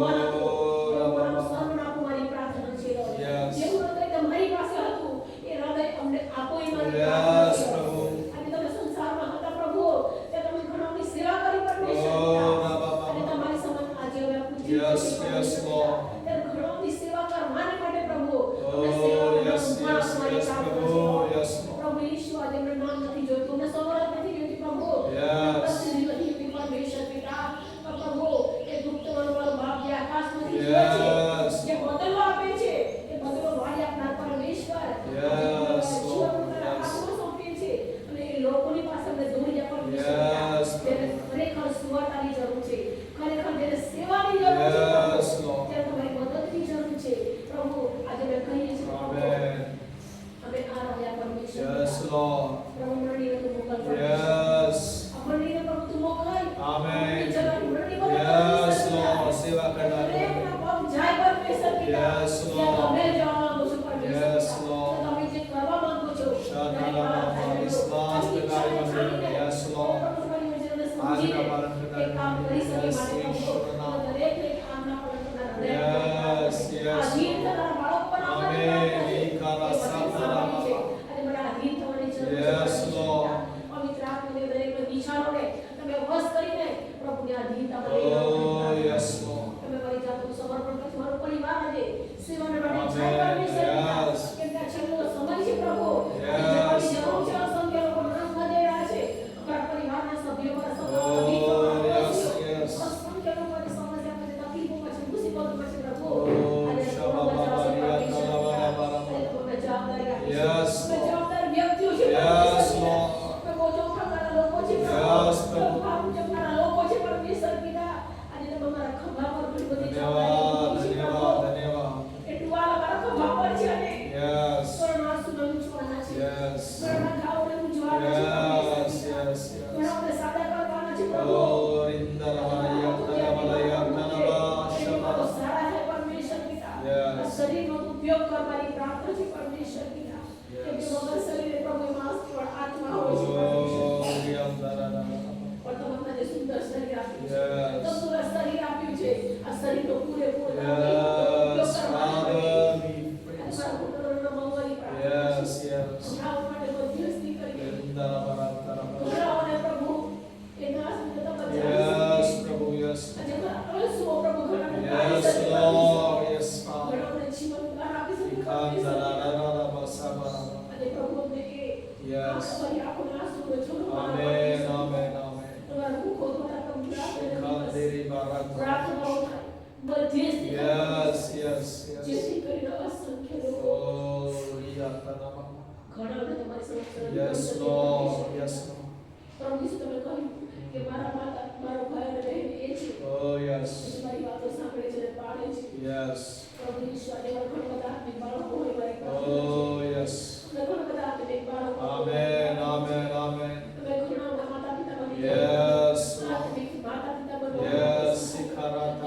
તમારું શરણ આપો મારી પ્રાર્થના છે Lord. Yes. જેવું હૃદય તમારી પાસે હતું એ હૃદય અમને આપો એ મારી Yes, પ્રાર્થના છે પ્રભુ. આજે તમે સંસારમાં હતા પ્રભુ તે તમે ઘણાની સેવા કરી પરમેશ્વર Oh, પિતા. Rabba, અને તમારી સમાન આજે અમે આપણું જીવન Yes, જીવીએ yes, પરમેશ્વર Lord. પિતા. ત્યારે ઘણાની સેવા કરવાને માટે પ્રભુ અમને Oh, સેવા yes, કરવાનો yes, મારી yes, પ્રાર્થના પ્રભુ. છે Lord. Yes, Lord. પ્રભુ ઈશ્વર આજે અમને નામ નથી જોઈતું અમને સવલત નથી જોઈતી પ્રભુ Yes. પ્રસિદ્ધિ નથી જોઈતી પરમેશ્વર પિતા. પણ પ્રભુ એ ગુપ્ત વનવાળો બાપ જે આકાશમાંથી Yes. જુએ છે, જે બદલો આપે છે એ બદલો વાળી આપનાર પરમેશ્વર Yes, Lord. જીવન Yes. હાથમાં સોંપીએ છીએ અને એ લોકોની પાસે અમને દોરી જાય પરમેશ્વર Yes. પિતા. જેને ખરેખર સુવાતાની જરૂર છે ખરેખર જેને સેવાની જરૂર છે Yes, પ્રભુ. Lord. જેને તમારી મદદની જરૂર છે પ્રભુ આજે અમે કહીએ છીએ પ્રભુ Amen. અમે આ રહ્યા પરમેશ્વર Yes, પિતા. Lord. પ્રભુ મંડળીને તું મોકલ પરમેશ્વર. Yes. આ મંડળીને પ્રભુ તું મોકલ. Amen. આપણી જગાની મંડળી મોકલ Yes, પરમેશ્વર પિતા. Lord. સેવા કરનાર. દરેકના પગ જાય પરમેશ્વર પિતા. Yes, જ્યાં Lord. તમે જવા માંગો છો પરમેશ્વર Yes, પિતા. Lord. તો તમે જે કરવા માંગો છો શાંતિના વિશ્વાસ પ્રકારે મંડળીને. Yes, Lord. આજના પાલન કરનાર કામ કરી શકે Yes, માટે પ્રભુ. ઈશ્વરના. દરેકને કામના પાલન કરનાર હૃદય Yes, yes. આધીન થનારા બાળકો પર Amen. અમારી ઈકારા પ્રાર્થના છે. સાપરા એ બધી સારી છે. અને મને આધીન થવાની જરૂર છે Yes, પરમેશ્વર Lord. પિતા. પવિત્ર આત્માને દરેકને વિચારોને તમે વશ કરીને પ્રભુની આધીનતા Oh, yes, Lord. તમે મારી જાતનું સમર્પણ કરી મારો પરિવાર આજે સેવાને માટે જય Amen. પરમેશ્વર પિતા. Yes. કેમ કે આ છેલ્લો સમય છે પ્રભુ Yes. આજે જવાની જરૂર છે અસંખ્ય લોકો નાશમાં જઈ રહ્યા છે અમારા પરિવારના સભ્યો મારા Oh, મિત્રો, મારા yes, પડોશીઓ, yes. અસંખ્ય લોકોની સમસ્યા છે તકલીફો છે મુસીબતો છે પ્રભુ Oh, આજે Shabbat પ્રભુ બચાવશે Baba, પરમેશ્વર પિતા. Baba, આજે તમને જવાબદારી આપી છે. Yes, તમે Lord. જવાબદાર વ્યક્તિઓ છે Yes, પરમેશ્વર પિતા. Lord. તમે બોજો ઉઠાવનારા લોકો છે પ્રભુ. Yes, તમે પ્રભુ. ભાર ઉચકનારા લોકો છે પરમેશ્વર પિતા. આજે તમે અમારા ખભા પર ઘણી બધી ધન્યવાદ, જવાબદારી મૂકી છે ધન્યવાદ, પ્રભુ. ધન્યવાદ. એ ટુવાલ અમારા ખભા પર છે અને Yes. સ્વર્ણના સુગંધ ઉછળવાના છે. Yes. સ્વર્ણના ઘાવને ઉજવાના છે પરમેશ્વર Yes, પિતા. yes, yes. ઘણાઓને સાજા કરવાના છે પ્રભુ. Oh, Rindalamaya, Tanamalaya, Tanaba, શરીરનો Shabbat. સારા છે પરમેશ્વર પિતા. Yes. આ શરીરનો ઉપયોગ કરવાની પ્રાર્થના છે પરમેશ્વર પિતા. કેમ કે વગર શરીરે પ્રભુ માણસ કેવળ આત્મા હોય છે પરમેશ્વર Oh, પિતા. Riyandarana. પણ તમે અમને જે સુંદર શરીર આપ્યું છે Yes. તંદુરસ્ત શરીર આપ્યું છે આ શરીરનો પૂરેપૂરો ઉપયોગ Yes, કરવાનો છે. Father, we અને praise મારા you. પુત્રોનો મંગળની પ્રાર્થના Yes, છે. yes. ઘણાઓ માટે મધ્યસ્થી કરીએ. Rindalamaya. ઘણાઓને પ્રભુ એ નાશને તમે Yes, બચાવી. Prabhu, yes. આજે ઘણા અળસુઓ પ્રભુ ઘણાને Yes, પાડી શકે Lord, yes, Father. ઘણાઓને જીવન દાન આપી શકે પરમેશ્વર પિતા. Kandalalalalasabara. અને પ્રભુ અમને એ Yes. તમારી આંખોના આંસુઓ જોવા Amen, amen, amen. તમારા મુખો દ્વારા પ્રભુ પ્રાર્થના Kandiri Barak. પ્રાર્થનાઓ થાય. મધ્યસ્થી Yes, yes, yes. જેથી કરીને અસંખ્ય લોકો Oh, Riyatanama. ઘણાને તમારી સમક્ષ Yes, Lord, yes, Lord. પ્રભુ ઈસુ તમે કહ્યું કે મારા માતા મારો ભાઈ અને બહેન એ છે Oh, yes, જે મારી વાતો સાંભળે છે અને પાળે છે yes. પ્રભુ ઈસુ આજે મારા ઘણા બધા આત્મિક બાળકો હોય મારી પ્રાર્થના Oh, yes. છે. અને ઘણા બધા આત્મિક બાળકો Amen, amen, amen. તમે ઘણાઓના માતા પિતા બની Yes, Lord. આત્મિક માતા પિતા બનો Yes, એ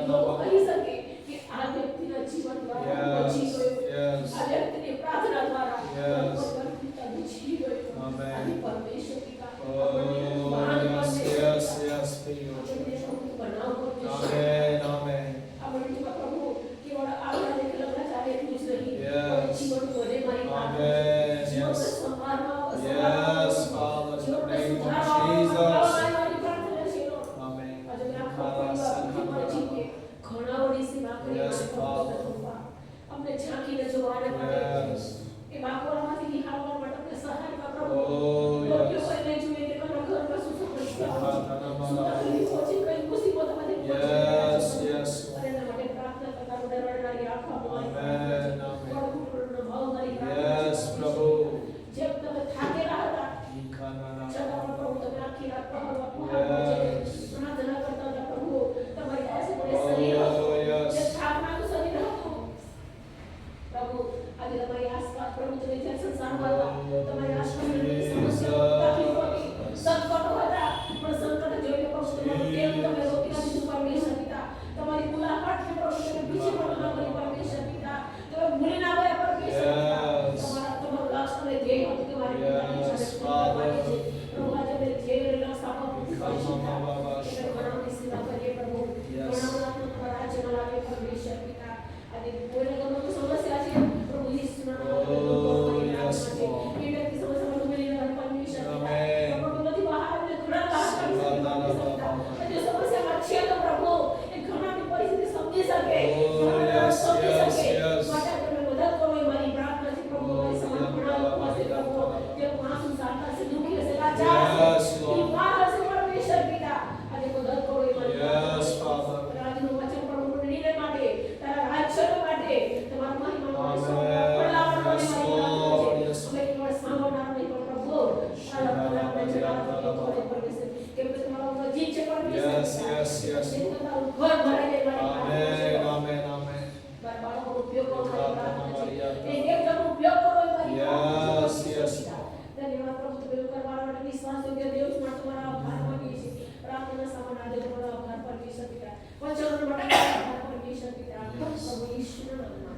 લોકો Sikaratanaba. કહી શકે કે આ વ્યક્તિના જીવન દ્વારા Yes, બચી ગયો yes. આ વ્યક્તિની પ્રાર્થના દ્વારા Yes. ભગવાન પિતા બચી ગયો Amen. અને પરમેશ્વર પિતા Oh, આપણને મહાન yes, બને. yes, yes, for you. આપણને સૌથી બનાવ પરમેશ્વર. Amen, amen. આપણને પ્રભુ કેવળ આપણા લેખ લગ્ન ચાલે એટલું જ નહીં Yes. પણ જીવન વધે મારી પ્રાર્થના. Amen, જીવનને yes. સંભાળવા, Yes, Father, in the જીવનને name of સુધારવા, Jesus. મારી પ્રાર્થના છે Lord. Amen. આજે મેં આખા પરિવાર દુઃખીમાં જીવીએ. ઘણાઓની સેવા કરી Yes, મારે Father. પ્રભુના અમને ઝાંખીને જોવાને માટે Yes. એ બાકોરામાંથી નિહાળવા માટે અમને સહાય કર પ્રભુ. Oh, રોગ્યો yes. કોઈને જોઈએ કે ઘણા ઘરમાં શું સમસ્યાઓ છે. Yes, શું તકલીફો છે, કઈ મુસીબતોમાંથી પહોંચી રહ્યા છે. yes. અને એના માટે પ્રાર્થના કરતા ડરવાડાની આંખો આપો મારી Amen, પ્રાર્થના છે. amen. વડકુટુંબનો ભાવ મારી પ્રાર્થના છે. Yes, આજે કોઈને ગમે તો સમસ્યા છે પ્રભુ ઈસુના નામમાં એ વ્યક્તિ સમસ્યામાં ડૂબેલી પરમેશ્વર પ્રભુ નથી બહાર અને ઘણા બહાર જો સમસ્યામાં છે તો પ્રભુ એ ઘણાની પરિસ્થિતિ સમજી શકે સમજી શકે માટે તમે મદદ કરો એ મારી પ્રાર્થના છે પ્રભુ મારી સમાજ ઘણા લોકો હશે પ્રભુ જે માણસો સાતા છે દુઃખી હશે લાચાર હશે બીમાર હશે પરમેશ્વર પિતા આજે મદદ કરો એ મારી રાજનું વચન પ્રભુ નિર્ણય માટે તારા રાજ્ય માટે તમારા મહિમાનો પ્રલાપન માટે અમે કેવળ સાંભળનાર નહીં પણ પ્રભુ આપણે જણાવો પરમેશ્વર કેમ કે તમારો જીત છે પરમેશ્વર તમારું ઘર ભરાઈ જાય મારી આમેન બાળકોનો ઉપયોગ કરો એકદમ ઉપયોગ કરો ધન્યવાદ પ્રભુ તમે કરવા માટે વિશ્વાસ યોગ્ય દેવ માટે તમારા આભાર માનીએ છીએ પ્રાર્થના સામાન આજે તમારો આભાર પરમેશ્વર પિતા વચનો માટે આભાર પરમેશ્વર પિતા પ્રભુ ઈશ્વરના નામમાં